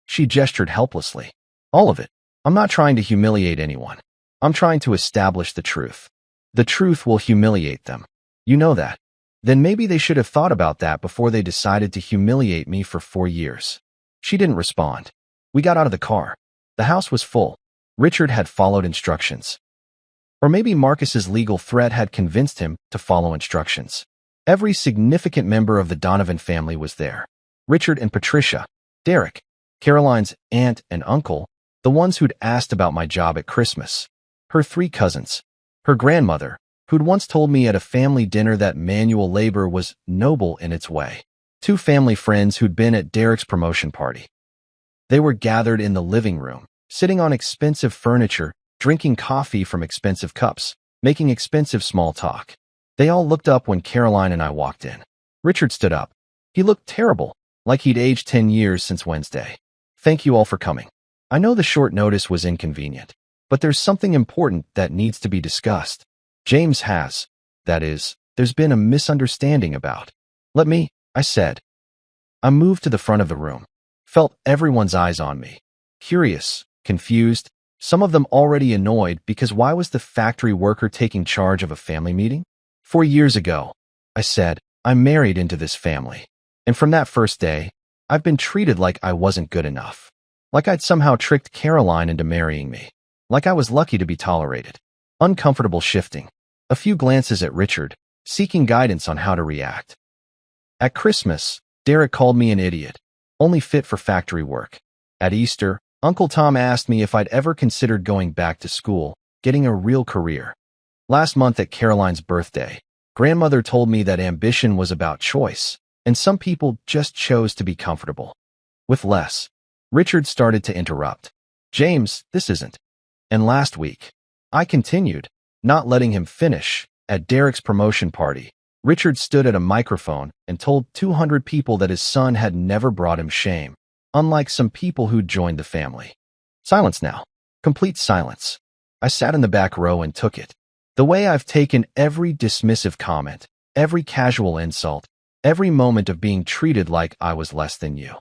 A: She gestured helplessly. All of it. I'm not trying to humiliate anyone. I'm trying to establish the truth. The truth will humiliate them. You know that. Then maybe they should have thought about that before they decided to humiliate me for 4 years. She didn't respond. We got out of the car. The house was full. Richard had followed instructions. Or maybe Marcus's legal threat had convinced him to follow instructions. Every significant member of the Donovan family was there. Richard and Patricia, Derek, Caroline's aunt and uncle, the ones who'd asked about my job at Christmas, her 3 cousins, her grandmother, who'd once told me at a family dinner that manual labor was noble in its way, 2 family friends who'd been at Derek's promotion party. They were gathered in the living room, sitting on expensive furniture, drinking coffee from expensive cups, making expensive small talk. They all looked up when Caroline and I walked in. Richard stood up. He looked terrible, like he'd aged 10 years since Wednesday. Thank you all for coming. I know the short notice was inconvenient, but there's something important that needs to be discussed. James has. That is, there's been a misunderstanding about. Let me, I said. I moved to the front of the room. Felt everyone's eyes on me. Curious, confused, some of them already annoyed because why was the factory worker taking charge of a family meeting? 4 years ago, I said, I married into this family. And from that first day, I've been treated like I wasn't good enough. Like I'd somehow tricked Caroline into marrying me. Like I was lucky to be tolerated. Uncomfortable shifting. A few glances at Richard, seeking guidance on how to react. At Christmas, Derek called me an idiot, only fit for factory work. At Easter, Uncle Tom asked me if I'd ever considered going back to school, getting a real career. Last month at Caroline's birthday, Grandmother told me that ambition was about choice, and some people just chose to be comfortable with less. Richard started to interrupt. James, this isn't. And last week, I continued, not letting him finish. At Derek's promotion party, Richard stood at a microphone and told 200 people that his son had never brought him shame, unlike some people who'd joined the family. Silence now. Complete silence. I sat in the back row and took it. The way I've taken every dismissive comment, every casual insult, every moment of being treated like I was less than you.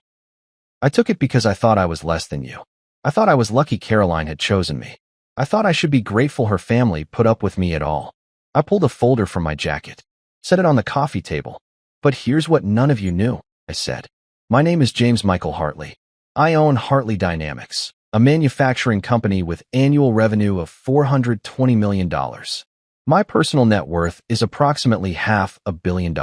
A: I took it because I thought I was less than you. I thought I was lucky Caroline had chosen me. I thought I should be grateful her family put up with me at all. I pulled a folder from my jacket, set it on the coffee table. But here's what none of you knew, I said. My name is James Michael Hartley. I own Hartley Dynamics, a manufacturing company with annual revenue of $420 million. My personal net worth is approximately $500 million.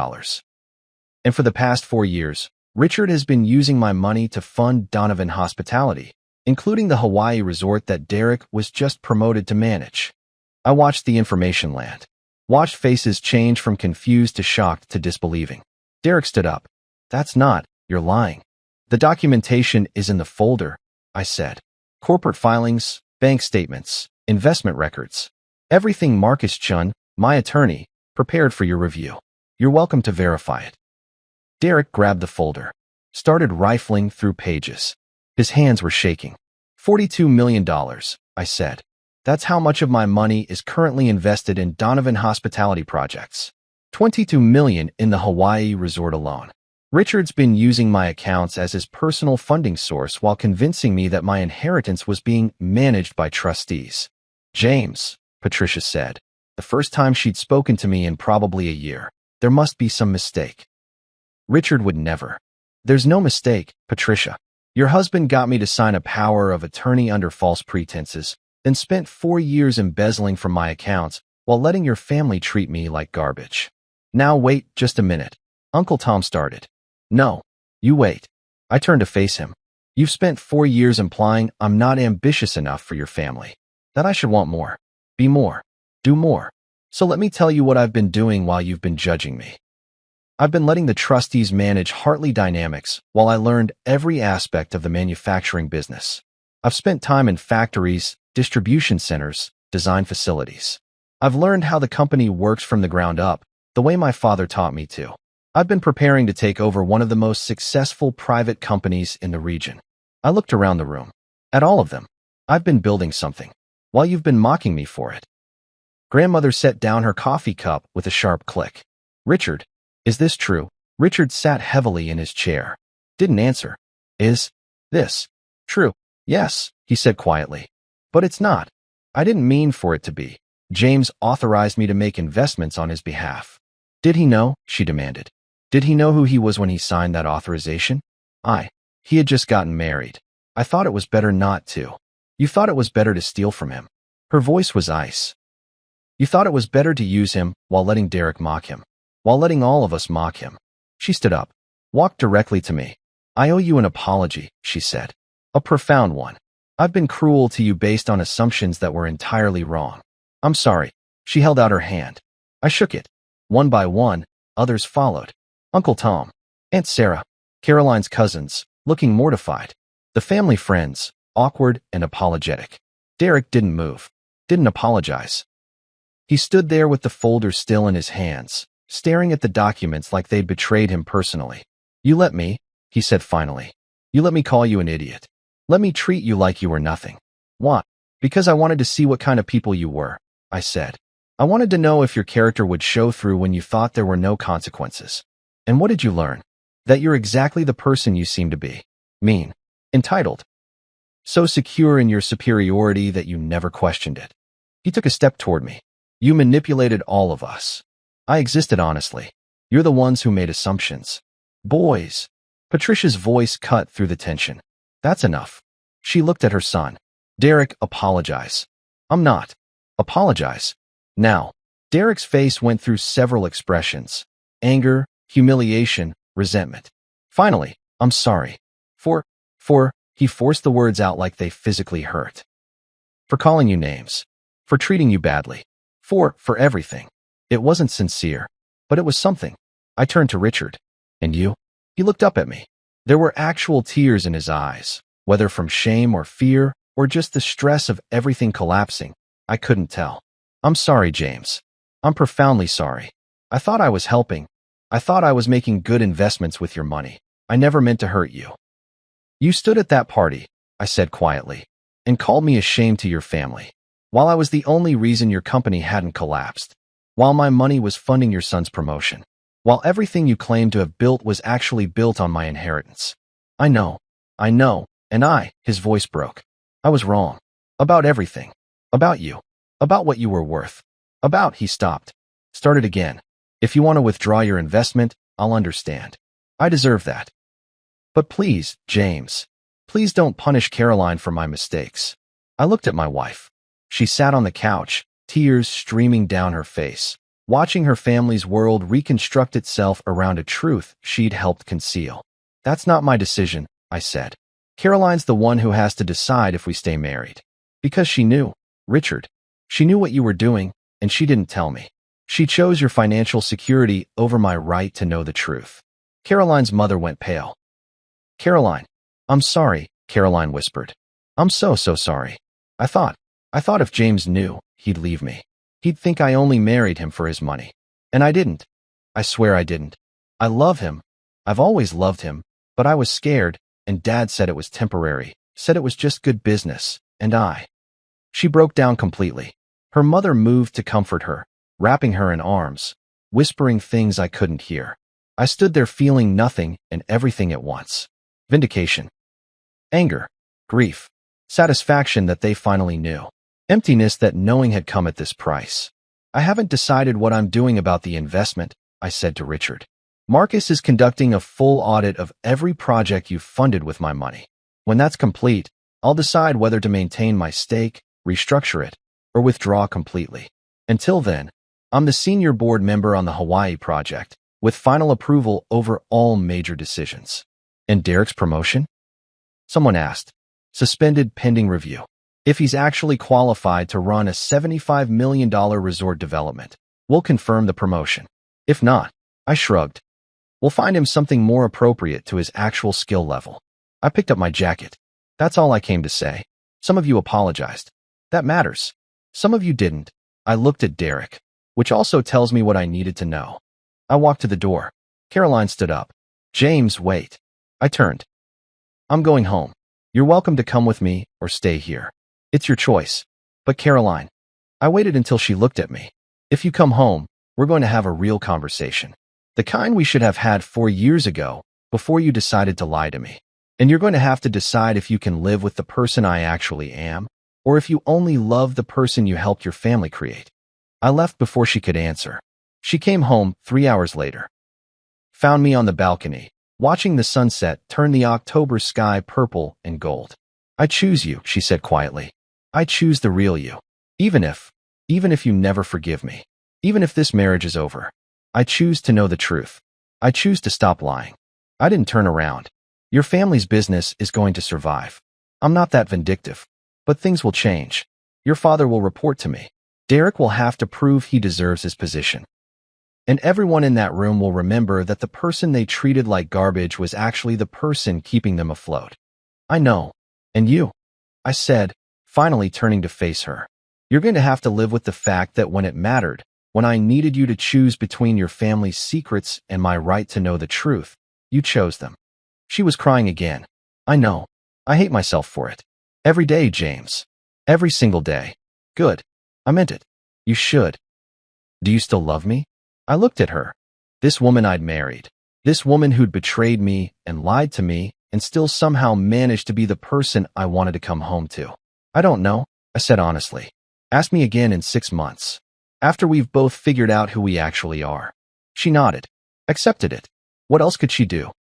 A: And for the past 4 years, Richard has been using my money to fund Donovan Hospitality, including the Hawaii resort that Derek was just promoted to manage. I watched the information land, watched faces change from confused to shocked to disbelieving. Derek stood up. That's not, you're lying. The documentation is in the folder, I said. Corporate filings, bank statements, investment records. Everything Marcus Chun, my attorney, prepared for your review. You're welcome to verify it. Derek grabbed the folder. started rifling through pages. His hands were shaking. $42 million, I said. That's how much of my money is currently invested in Donovan hospitality projects. $22 million in the Hawaii resort alone. Richard's been using my accounts as his personal funding source while convincing me that my inheritance was being managed by trustees. James, Patricia said, the first time she'd spoken to me in probably a year. There must be some mistake. Richard would never. There's no mistake, Patricia. Your husband got me to sign a power of attorney under false pretenses, then spent 4 years embezzling from my accounts while letting your family treat me like garbage. Now wait just a minute. Uncle Tom started. No, you wait. I turned to face him. You've spent 4 years implying I'm not ambitious enough for your family, that I should want more, be more, do more. So let me tell you what I've been doing while you've been judging me. I've been letting the trustees manage Hartley Dynamics while I learned every aspect of the manufacturing business. I've spent time in factories, distribution centers, design facilities. I've learned how the company works from the ground up, the way my father taught me to. I've been preparing to take over one of the most successful private companies in the region. I looked around the room. At all of them. I've been building something, while you've been mocking me for it. Grandmother set down her coffee cup with a sharp click. Richard, is this true? Richard sat heavily in his chair. Didn't answer. Is this true? Yes, he said quietly. But it's not. I didn't mean for it to be. James authorized me to make investments on his behalf. Did he know? She demanded. Did he know who he was when he signed that authorization? He had just gotten married. I thought it was better not to. You thought it was better to steal from him. Her voice was ice. You thought it was better to use him while letting Derek mock him. While letting all of us mock him. She stood up, walked directly to me. I owe you an apology, she said. A profound one. I've been cruel to you based on assumptions that were entirely wrong. I'm sorry. She held out her hand. I shook it. One by one, others followed. Uncle Tom, Aunt Sarah, Caroline's cousins, looking mortified. The family friends, awkward and apologetic. Derek didn't move, didn't apologize. He stood there with the folder still in his hands, staring at the documents like they'd betrayed him personally. You let me, he said finally. You let me call you an idiot. Let me treat you like you were nothing. Why? Because I wanted to see what kind of people you were, I said. I wanted to know if your character would show through when you thought there were no consequences. And what did you learn? That you're exactly the person you seem to be. Mean. Entitled. So secure in your superiority that you never questioned it. He took a step toward me. You manipulated all of us. I existed honestly. You're the ones who made assumptions. Boys. Patricia's voice cut through the tension. That's enough. She looked at her son. Derek, apologize. I'm not. Apologize. Now. Derek's face went through several expressions. Anger, humiliation, resentment. Finally, I'm sorry. He forced the words out like they physically hurt. For calling you names. For treating you badly. For everything. It wasn't sincere, but it was something. I turned to Richard. And you? He looked up at me. There were actual tears in his eyes, whether from shame or fear or just the stress of everything collapsing. I couldn't tell. I'm sorry, James. I'm profoundly sorry. I thought I was helping. I thought I was making good investments with your money. I never meant to hurt you. You stood at that party, I said quietly, and called me a shame to your family. While I was the only reason your company hadn't collapsed. While my money was funding your son's promotion. While everything you claimed to have built was actually built on my inheritance. I know, and his voice broke. I was wrong. About everything. About you. About what you were worth. He stopped. Started again. If you want to withdraw your investment, I'll understand. I deserve that. But please, James, please don't punish Caroline for my mistakes. I looked at my wife. She sat on the couch, tears streaming down her face, watching her family's world reconstruct itself around a truth she'd helped conceal. That's not my decision, I said. Caroline's the one who has to decide if we stay married. Because she knew, Richard. She knew what you were doing, and she didn't tell me. She chose your financial security over my right to know the truth. Caroline's mother went pale. Caroline. I'm sorry, Caroline whispered. I'm so sorry. I thought if James knew, he'd leave me. He'd think I only married him for his money. And I didn't. I swear I didn't. I love him. I've always loved him, But I was scared, and Dad said it was temporary, said it was just good business, and She broke down completely. Her mother moved to comfort her, wrapping her in arms, whispering things I couldn't hear. I stood there feeling nothing and everything at once. Vindication. Anger. Grief. Satisfaction that they finally knew. Emptiness that knowing had come at this price. I haven't decided what I'm doing about the investment, I said to Richard. Marcus is conducting a full audit of every project you've funded with my money. When that's complete, I'll decide whether to maintain my stake, restructure it, or withdraw completely. Until then, I'm the senior board member on the Hawaii project, with final approval over all major decisions. And Derek's promotion? Someone asked. Suspended pending review. If he's actually qualified to run a $75 million resort development, we'll confirm the promotion. If not, I shrugged. We'll find him something more appropriate to his actual skill level. I picked up my jacket. That's all I came to say. Some of you apologized. That matters. Some of you didn't. I looked at Derek, which also tells me what I needed to know. I walked to the door. Caroline stood up. James, wait. I turned. I'm going home. You're welcome to come with me or stay here. It's your choice. But Caroline, I waited until she looked at me. If you come home, we're going to have a real conversation. The kind we should have had 4 years ago, before you decided to lie to me. And you're going to have to decide if you can live with the person I actually am, or if you only love the person you helped your family create. I left before she could answer. She came home 3 hours later. Found me on the balcony, watching the sunset turn the October sky purple and gold. I choose you, she said quietly. I choose the real you. Even if you never forgive me. Even if this marriage is over. I choose to know the truth. I choose to stop lying. I didn't turn around. Your family's business is going to survive. I'm not that vindictive. But things will change. Your father will report to me. Derek will have to prove he deserves his position. And everyone in that room will remember that the person they treated like garbage was actually the person keeping them afloat. I know. And you? I said, finally turning to face her. You're going to have to live with the fact that when it mattered, when I needed you to choose between your family's secrets and my right to know the truth, you chose them. She was crying again. I know. I hate myself for it. Every day, James. Every single day. Good. I meant it. You should. Do you still love me? I looked at her. This woman I'd married. This woman who'd betrayed me and lied to me and still somehow managed to be the person I wanted to come home to. I don't know, I said honestly. Ask me again in 6 months. After we've both figured out who we actually are. She nodded. Accepted it. What else could she do?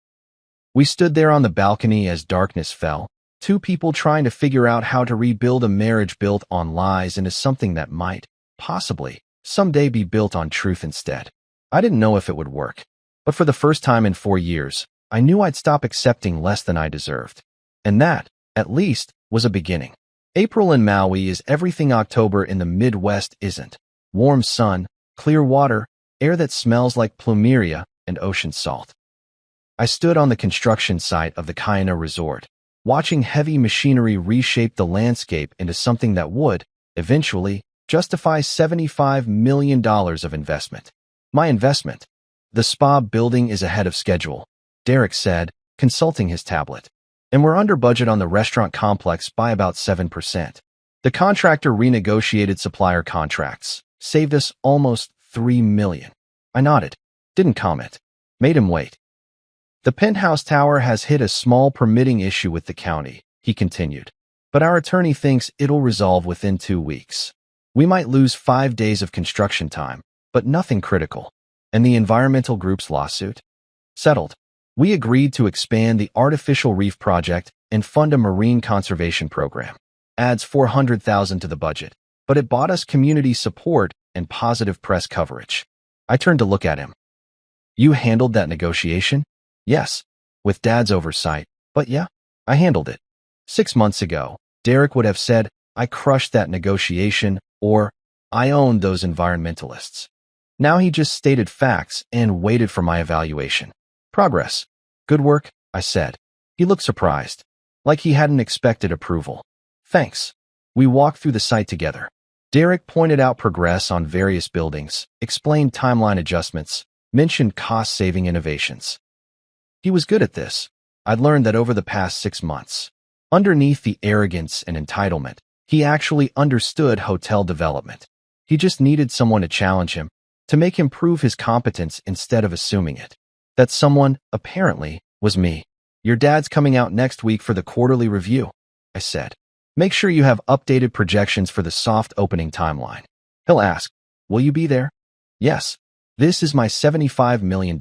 A: We stood there on the balcony as darkness fell, two people trying to figure out how to rebuild a marriage built on lies into something that might, possibly, someday be built on truth instead. I didn't know if it would work, but for the first time in 4 years, I knew I'd stop accepting less than I deserved. And that, at least, was a beginning. April in Maui is everything October in the Midwest isn't. Warm sun, clear water, air that smells like plumeria, and ocean salt. I stood on the construction site of the Kaina Resort, watching heavy machinery reshape the landscape into something that would, eventually, justify $75 million of investment. My investment. The spa building is ahead of schedule, Derek said, consulting his tablet. And we're under budget on the restaurant complex by about 7%. The contractor renegotiated supplier contracts, saved us almost $3 million. I nodded, didn't comment, made him wait. The penthouse tower has hit a small permitting issue with the county, he continued. But our attorney thinks it'll resolve within 2 weeks. We might lose 5 days of construction time, but nothing critical. And the environmental group's lawsuit? Settled. We agreed to expand the artificial reef project and fund a marine conservation program. Adds $400,000 to the budget, but it bought us community support and positive press coverage. I turned to look at him. You handled that negotiation? Yes, with Dad's oversight, but yeah, I handled it. 6 months ago, Derek would have said, I crushed that negotiation, or I owned those environmentalists. Now he just stated facts and waited for my evaluation. Progress. Good work, I said. He looked surprised, like he hadn't expected approval. Thanks. We walked through the site together. Derek pointed out progress on various buildings, explained timeline adjustments, mentioned cost-saving innovations. He was good at this. I'd learned that over the past 6 months, underneath the arrogance and entitlement, he actually understood hotel development. He just needed someone to challenge him, to make him prove his competence instead of assuming it. That someone, apparently, was me. Your dad's coming out next week for the quarterly review, I said. Make sure you have updated projections for the soft opening timeline. He'll ask, will you be there? Yes. This is my $75 million.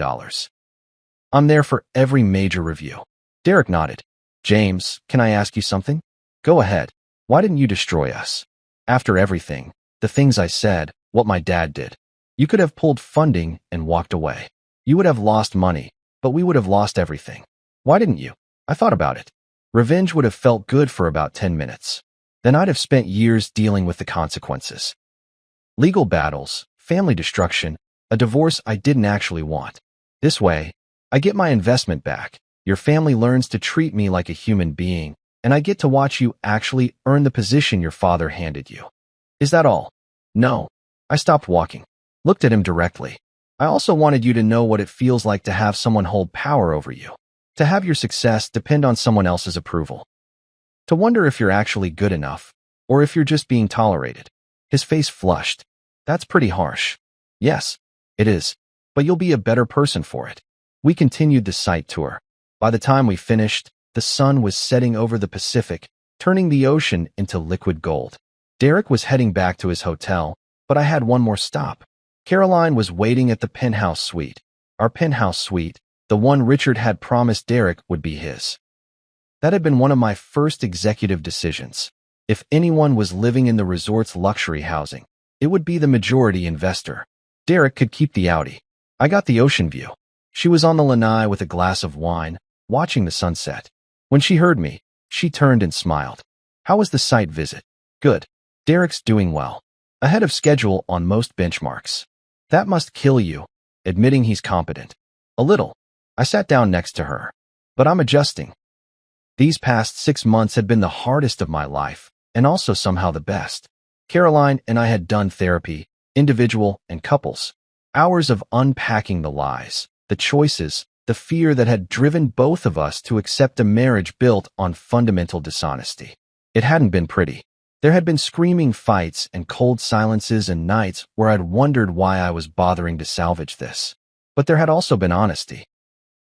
A: I'm there for every major review. Derek nodded. James, can I ask you something? Go ahead. Why didn't you destroy us? After everything, the things I said, what my dad did, you could have pulled funding and walked away. You would have lost money, but we would have lost everything. Why didn't you? I thought about it. Revenge would have felt good for about 10 minutes. Then I'd have spent years dealing with the consequences. Legal battles, family destruction, a divorce I didn't actually want. This way, I get my investment back. Your family learns to treat me like a human being, and I get to watch you actually earn the position your father handed you. Is that all? No. I stopped walking, looked at him directly. I also wanted you to know what it feels like to have someone hold power over you, to have your success depend on someone else's approval, to wonder if you're actually good enough, or if you're just being tolerated. His face flushed. That's pretty harsh. Yes, it is, but you'll be a better person for it. We continued the site tour. By the time we finished, the sun was setting over the Pacific, turning the ocean into liquid gold. Derek was heading back to his hotel, but I had one more stop. Caroline was waiting at the penthouse suite. Our penthouse suite, the one Richard had promised Derek would be his. That had been one of my first executive decisions. If anyone was living in the resort's luxury housing, it would be the majority investor. Derek could keep the Audi. I got the ocean view. She was on the lanai with a glass of wine, watching the sunset. When she heard me, she turned and smiled. How was the site visit? Good. Derek's doing well. Ahead of schedule on most benchmarks. That must kill you, admitting he's competent. A little. I sat down next to her. But I'm adjusting. These past 6 months had been the hardest of my life, and also somehow the best. Caroline and I had done therapy, individual and couples. Hours of unpacking the lies, the choices, the fear that had driven both of us to accept a marriage built on fundamental dishonesty. It hadn't been pretty. There had been screaming fights and cold silences and nights where I'd wondered why I was bothering to salvage this. But there had also been honesty.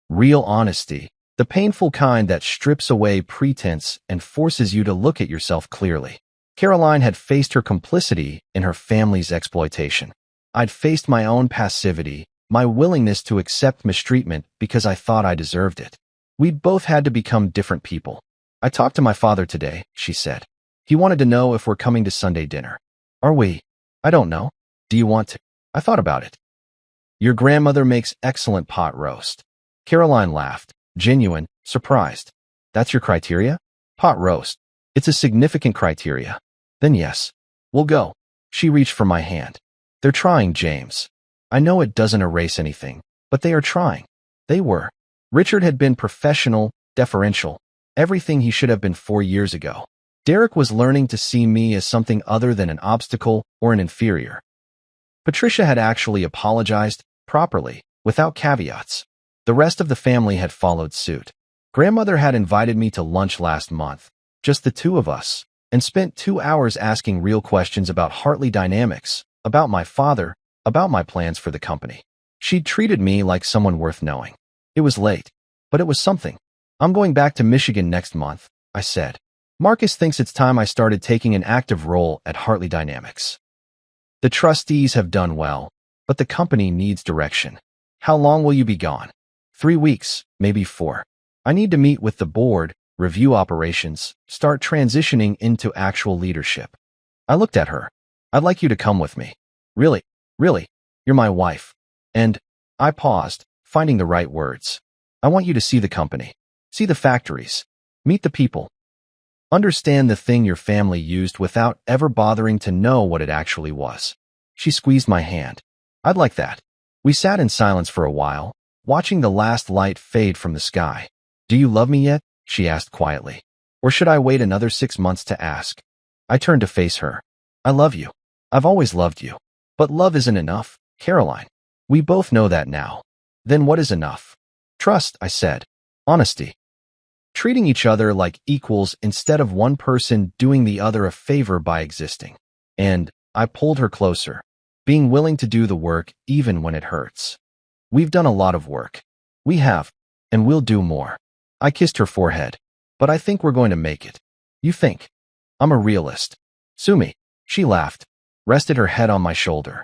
A: Real honesty, the painful kind that strips away pretense and forces you to look at yourself clearly. Caroline had faced her complicity in her family's exploitation. I'd faced my own passivity, my willingness to accept mistreatment because I thought I deserved it. We'd both had to become different people. I talked to my father today, she said. He wanted to know if we're coming to Sunday dinner. Are we? I don't know. Do you want to? I thought about it. Your grandmother makes excellent pot roast. Caroline laughed, genuine, surprised. That's your criteria? Pot roast. It's a significant criteria. Then yes. We'll go. She reached for my hand. They're trying, James. I know it doesn't erase anything, but they are trying. They were. Richard had been professional, deferential, everything he should have been 4 years ago. Derek was learning to see me as something other than an obstacle or an inferior. Patricia had actually apologized, properly, without caveats. The rest of the family had followed suit. Grandmother had invited me to lunch last month, just the two of us, and spent 2 hours asking real questions about Hartley Dynamics, about my father, about my plans for the company. She'd treated me like someone worth knowing. It was late, but it was something. I'm going back to Michigan next month, I said. Marcus thinks it's time I started taking an active role at Hartley Dynamics. The trustees have done well, but the company needs direction. How long will you be gone? 3 weeks, maybe 4. I need to meet with the board, review operations, start transitioning into actual leadership. I looked at her. I'd like you to come with me. Really, really, you're my wife. And I paused, finding the right words. I want you to see the company, see the factories, meet the people. Understand the thing your family used without ever bothering to know what it actually was. She squeezed my hand. I'd like that. We sat in silence for a while, watching the last light fade from the sky. Do you love me yet? She asked quietly. Or should I wait another 6 months to ask? I turned to face her. I love you. I've always loved you. But love isn't enough, Caroline. We both know that now. Then what is enough? Trust, I said. Honesty. treating each other like equals instead of one person doing the other a favor by existing. And I pulled her closer, being willing to do the work even when it hurts. We've done a lot of work. We have, and we'll do more. I kissed her forehead. But I think we're going to make it. You think? I'm a realist. Sue me. She laughed, rested her head on my shoulder.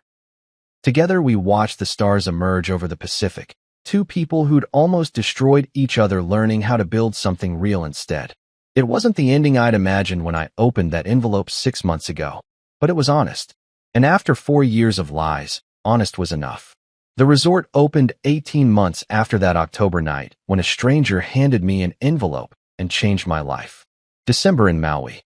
A: Together we watched the stars emerge over the Pacific, two people who'd almost destroyed each other learning how to build something real instead. It wasn't the ending I'd imagined when I opened that envelope 6 months ago, but it was honest. And after 4 years of lies, honest was enough. The resort opened 18 months after that October night when a stranger handed me an envelope and changed my life. December in Maui.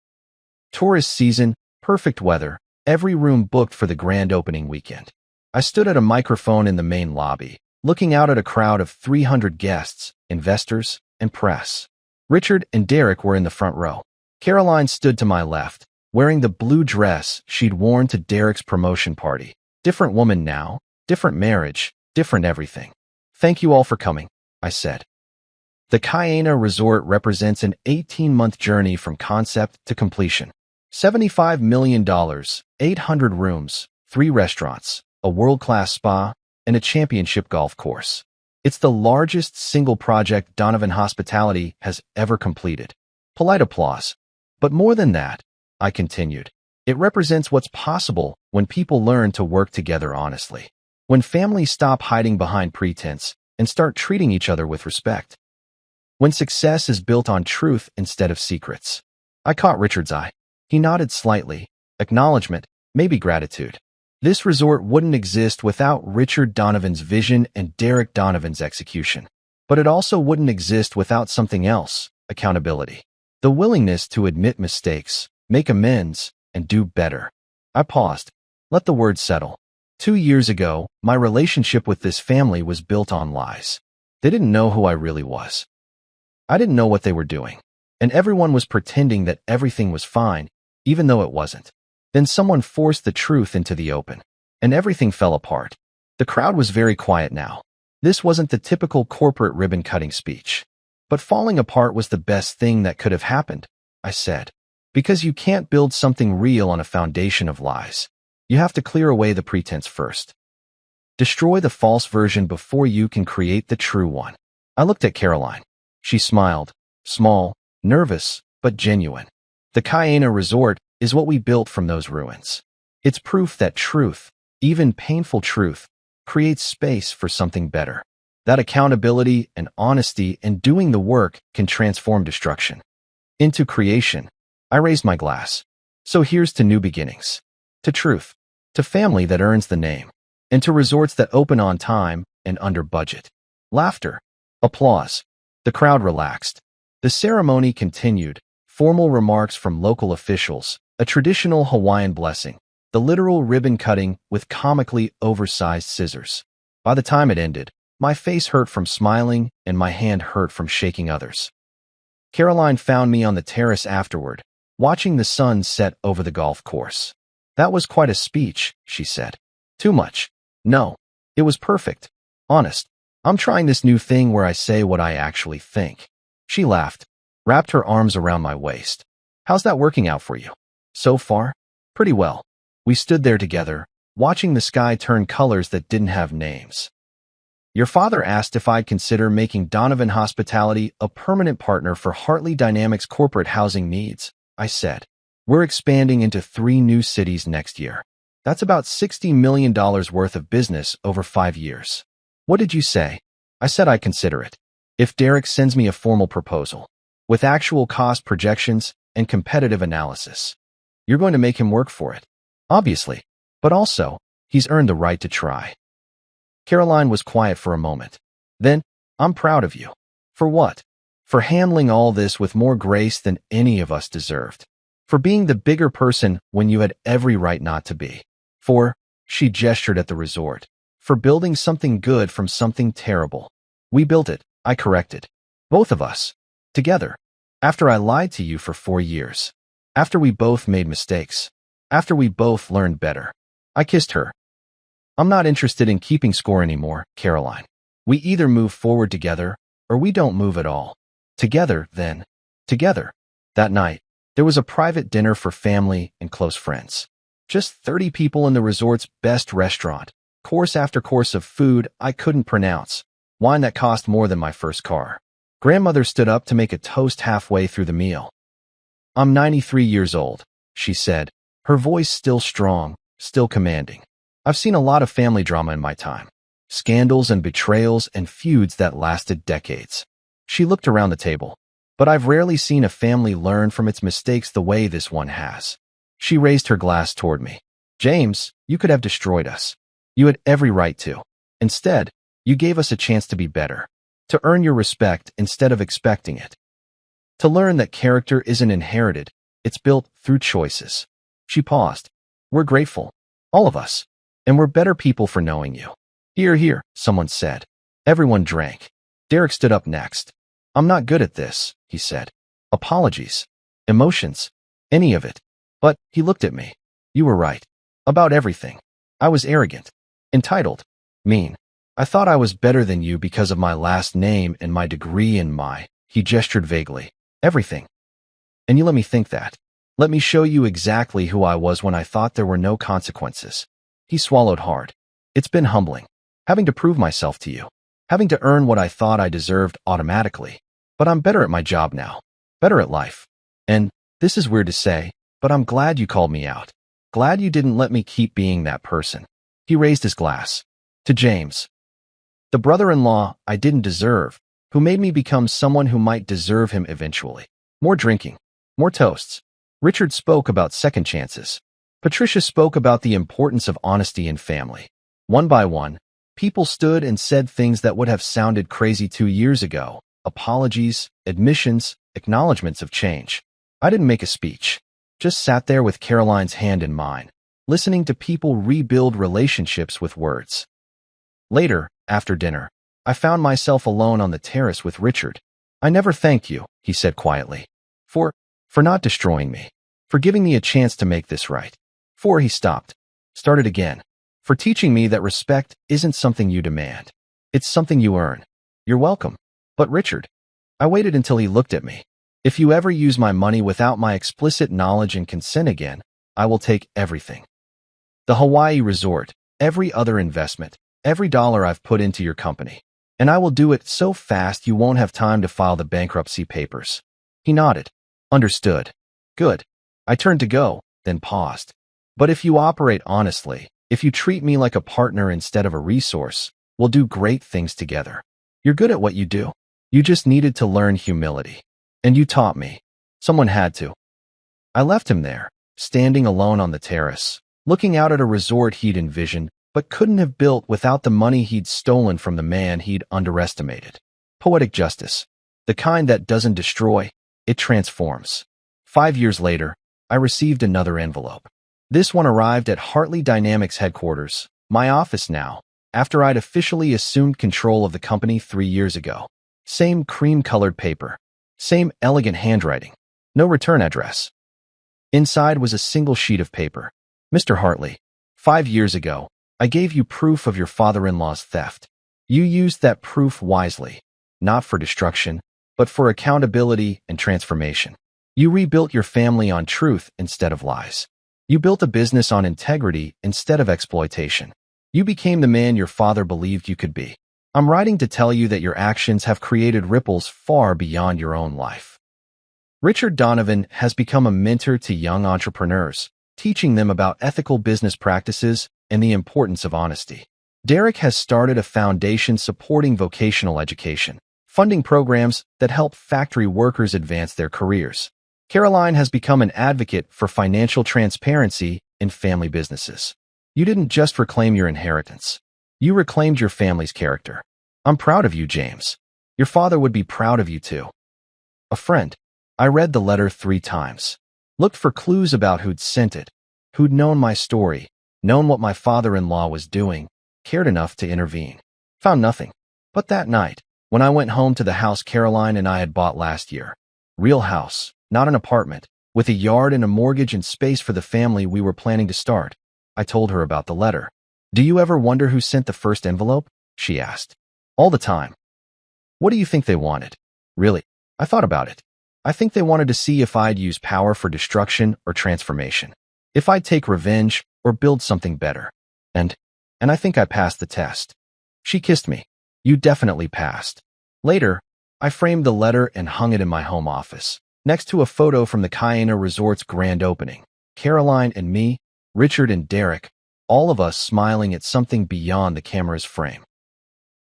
A: Tourist season, perfect weather, every room booked for the grand opening weekend. I stood at a microphone in the main lobby, looking out at a crowd of 300 guests, investors, and press. Richard and Derek were in the front row. Caroline stood to my left, wearing the blue dress she'd worn to Derek's promotion party. Different woman now, different marriage, different everything. Thank you all for coming, I said. The Kaena Resort represents an 18-month journey from concept to completion. $75 million, 800 rooms, 3 restaurants, a world-class spa, and a championship golf course. It's the largest single project Donovan Hospitality has ever completed. Polite applause. But more than that, I continued, it represents what's possible when people learn to work together honestly. When families stop hiding behind pretense and start treating each other with respect. When success is built on truth instead of secrets. I caught Richard's eye. He nodded slightly. Acknowledgement, maybe gratitude. This resort wouldn't exist without Richard Donovan's vision and Derek Donovan's execution. But it also wouldn't exist without something else, accountability. The willingness to admit mistakes, make amends, and do better. I paused. Let the words settle. 2 years ago, my relationship with this family was built on lies. They didn't know who I really was. I didn't know what they were doing. And everyone was pretending that everything was fine, even though it wasn't. Then someone forced the truth into the open, and everything fell apart. The crowd was very quiet now. This wasn't the typical corporate ribbon-cutting speech. But falling apart was the best thing that could have happened, I said. Because you can't build something real on a foundation of lies. You have to clear away the pretense first. Destroy the false version before you can create the true one. I looked at Caroline. She smiled, small, nervous, but genuine. The Kaena Resort is what we built from those ruins. It's proof that truth, even painful truth, creates space for something better. That accountability and honesty and doing the work can transform destruction into creation. I raised my glass. So here's to new beginnings. To truth. To family that earns the name. And to resorts that open on time and under budget. Laughter. Applause. The crowd relaxed. The ceremony continued. Formal remarks from local officials. A traditional Hawaiian blessing. The literal ribbon cutting with comically oversized scissors. By the time it ended, my face hurt from smiling and my hand hurt from shaking others. Caroline found me on the terrace afterward, watching the sun set over the golf course. That was quite a speech, she said. Too much. No. It was perfect. Honest. I'm trying this new thing where I say what I actually think. She laughed, wrapped her arms around my waist. How's that working out for you? So far? Pretty well. We stood there together, watching the sky turn colors that didn't have names. Your father asked if I'd consider making Donovan Hospitality a permanent partner for Hartley Dynamics corporate housing needs, I said. We're expanding into 3 new cities next year. That's about $60 million worth of business over 5 years. What did you say? I said I'd consider it. If Derek sends me a formal proposal, with actual cost projections and competitive analysis. You're going to make him work for it. Obviously. But also, he's earned the right to try. Caroline was quiet for a moment. Then, I'm proud of you. For what? For handling all this with more grace than any of us deserved. For being the bigger person when you had every right not to be. For, she gestured at the resort. For building something good from something terrible. We built it, I corrected. Both of us. Together. After I lied to you for 4 years. After we both made mistakes. After we both learned better. I kissed her. I'm not interested in keeping score anymore, Caroline. We either move forward together, or we don't move at all. Together, then. Together. That night, there was a private dinner for family and close friends. Just 30 people in the resort's best restaurant. Course after course of food I couldn't pronounce. Wine that cost more than my first car. Grandmother stood up to make a toast halfway through the meal. "I'm 93 years old," she said, her voice still strong, still commanding. "I've seen a lot of family drama in my time. Scandals and betrayals and feuds that lasted decades." She looked around the table. "But I've rarely seen a family learn from its mistakes the way this one has." She raised her glass toward me. "James, you could have destroyed us. You had every right to. Instead, you gave us a chance to be better, to earn your respect instead of expecting it. To learn that character isn't inherited, it's built through choices." She paused. "We're grateful. All of us. And we're better people for knowing you." "Hear, hear," someone said. Everyone drank. Derek stood up next. "I'm not good at this," he said. "Apologies. Emotions. Any of it." But he looked at me. "You were right. About everything. I was arrogant. Entitled. Mean. I thought I was better than you because of my last name and my degree and my—" he gestured vaguely. "Everything. And you let me think that. Let me show you exactly who I was when I thought there were no consequences." He swallowed hard. "It's been humbling. Having to prove myself to you. Having to earn what I thought I deserved automatically. But I'm better at my job now. Better at life. And, this is weird to say, but I'm glad you called me out. Glad you didn't let me keep being that person." He raised his glass. "To James. The brother-in-law I didn't deserve, who made me become someone who might deserve him eventually. More drinking. More toasts." Richard spoke about second chances. Patricia spoke about the importance of honesty in family. One by one, people stood and said things that would have sounded crazy 2 years ago. Apologies, admissions, acknowledgments of change. I didn't make a speech. Just sat there with Caroline's hand in mine, listening to people rebuild relationships with words. Later, after dinner, I found myself alone on the terrace with Richard. "I never thanked you," he said quietly. For not destroying me. For giving me a chance to make this right. He stopped. Started again. For teaching me that respect isn't something you demand. It's something you earn. You're welcome." "But Richard." I waited until he looked at me. "If you ever use my money without my explicit knowledge and consent again, I will take everything. The Hawaii resort, every other investment, every dollar I've put into your company. And I will do it so fast you won't have time to file the bankruptcy papers." He nodded. "Understood." "Good." I turned to go, then paused. "But if you operate honestly, if you treat me like a partner instead of a resource, we'll do great things together. You're good at what you do. You just needed to learn humility. And you taught me. Someone had to." I left him there, standing alone on the terrace, looking out at a resort he'd envisioned but couldn't have built without the money he'd stolen from the man he'd underestimated. Poetic justice. The kind that doesn't destroy, it transforms. 5 years later, I received another envelope. This one arrived at Hartley Dynamics headquarters, my office now, after I'd officially assumed control of the company 3 years ago. Same cream-colored paper. Same elegant handwriting. No return address. Inside was a single sheet of paper. "Mr. Hartley, 5 years ago, I gave you proof of your father-in-law's theft. You used that proof wisely, not for destruction, but for accountability and transformation. You rebuilt your family on truth instead of lies. You built a business on integrity instead of exploitation. You became the man your father believed you could be. I'm writing to tell you that your actions have created ripples far beyond your own life." Richard Donovan has become a mentor to young entrepreneurs, teaching them about ethical business practices and the importance of honesty. Derek has started a foundation supporting vocational education, funding programs that help factory workers advance their careers. Caroline has become an advocate for financial transparency in family businesses. You didn't just reclaim your inheritance. You reclaimed your family's character. I'm proud of you, James. Your father would be proud of you too. A friend. I read the letter 3 times. Looked for clues about who'd sent it, who'd known my story, known what my father-in-law was doing, cared enough to intervene. Found nothing. But that night, when I went home to the house Caroline and I had bought last year, real house, not an apartment, with a yard and a mortgage and space for the family we were planning to start, I told her about the letter. "Do you ever wonder who sent the first envelope?" she asked. "All the time." "What do you think they wanted?" "Really? I thought about it. I think they wanted to see if I'd use power for destruction or transformation, if I'd take revenge or build something better. And, and I think I passed the test. She kissed me. You definitely passed. Later, I framed the letter and hung it in my home office, next to a photo from the Cayena Resort's grand opening. Caroline and me, Richard and Derek, all of us smiling at something beyond the camera's frame.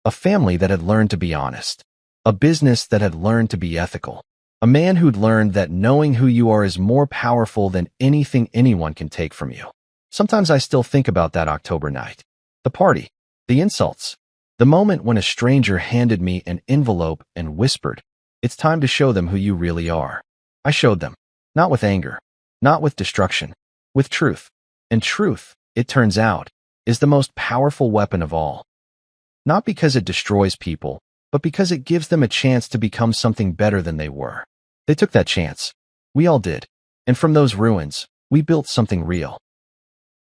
A: A family that had learned to be honest. A business that had learned to be ethical. A man who'd learned that knowing who you are is more powerful than anything anyone can take from you. Sometimes I still think about that October night. The party, the insults, the moment when a stranger handed me an envelope and whispered, "It's time to show them who you really are." I showed them, not with anger, not with destruction, with truth. And truth, it turns out, is the most powerful weapon of all. Not because it destroys people, but because it gives them a chance to become something better than they were. They took that chance. We all did. And from those ruins, we built something real.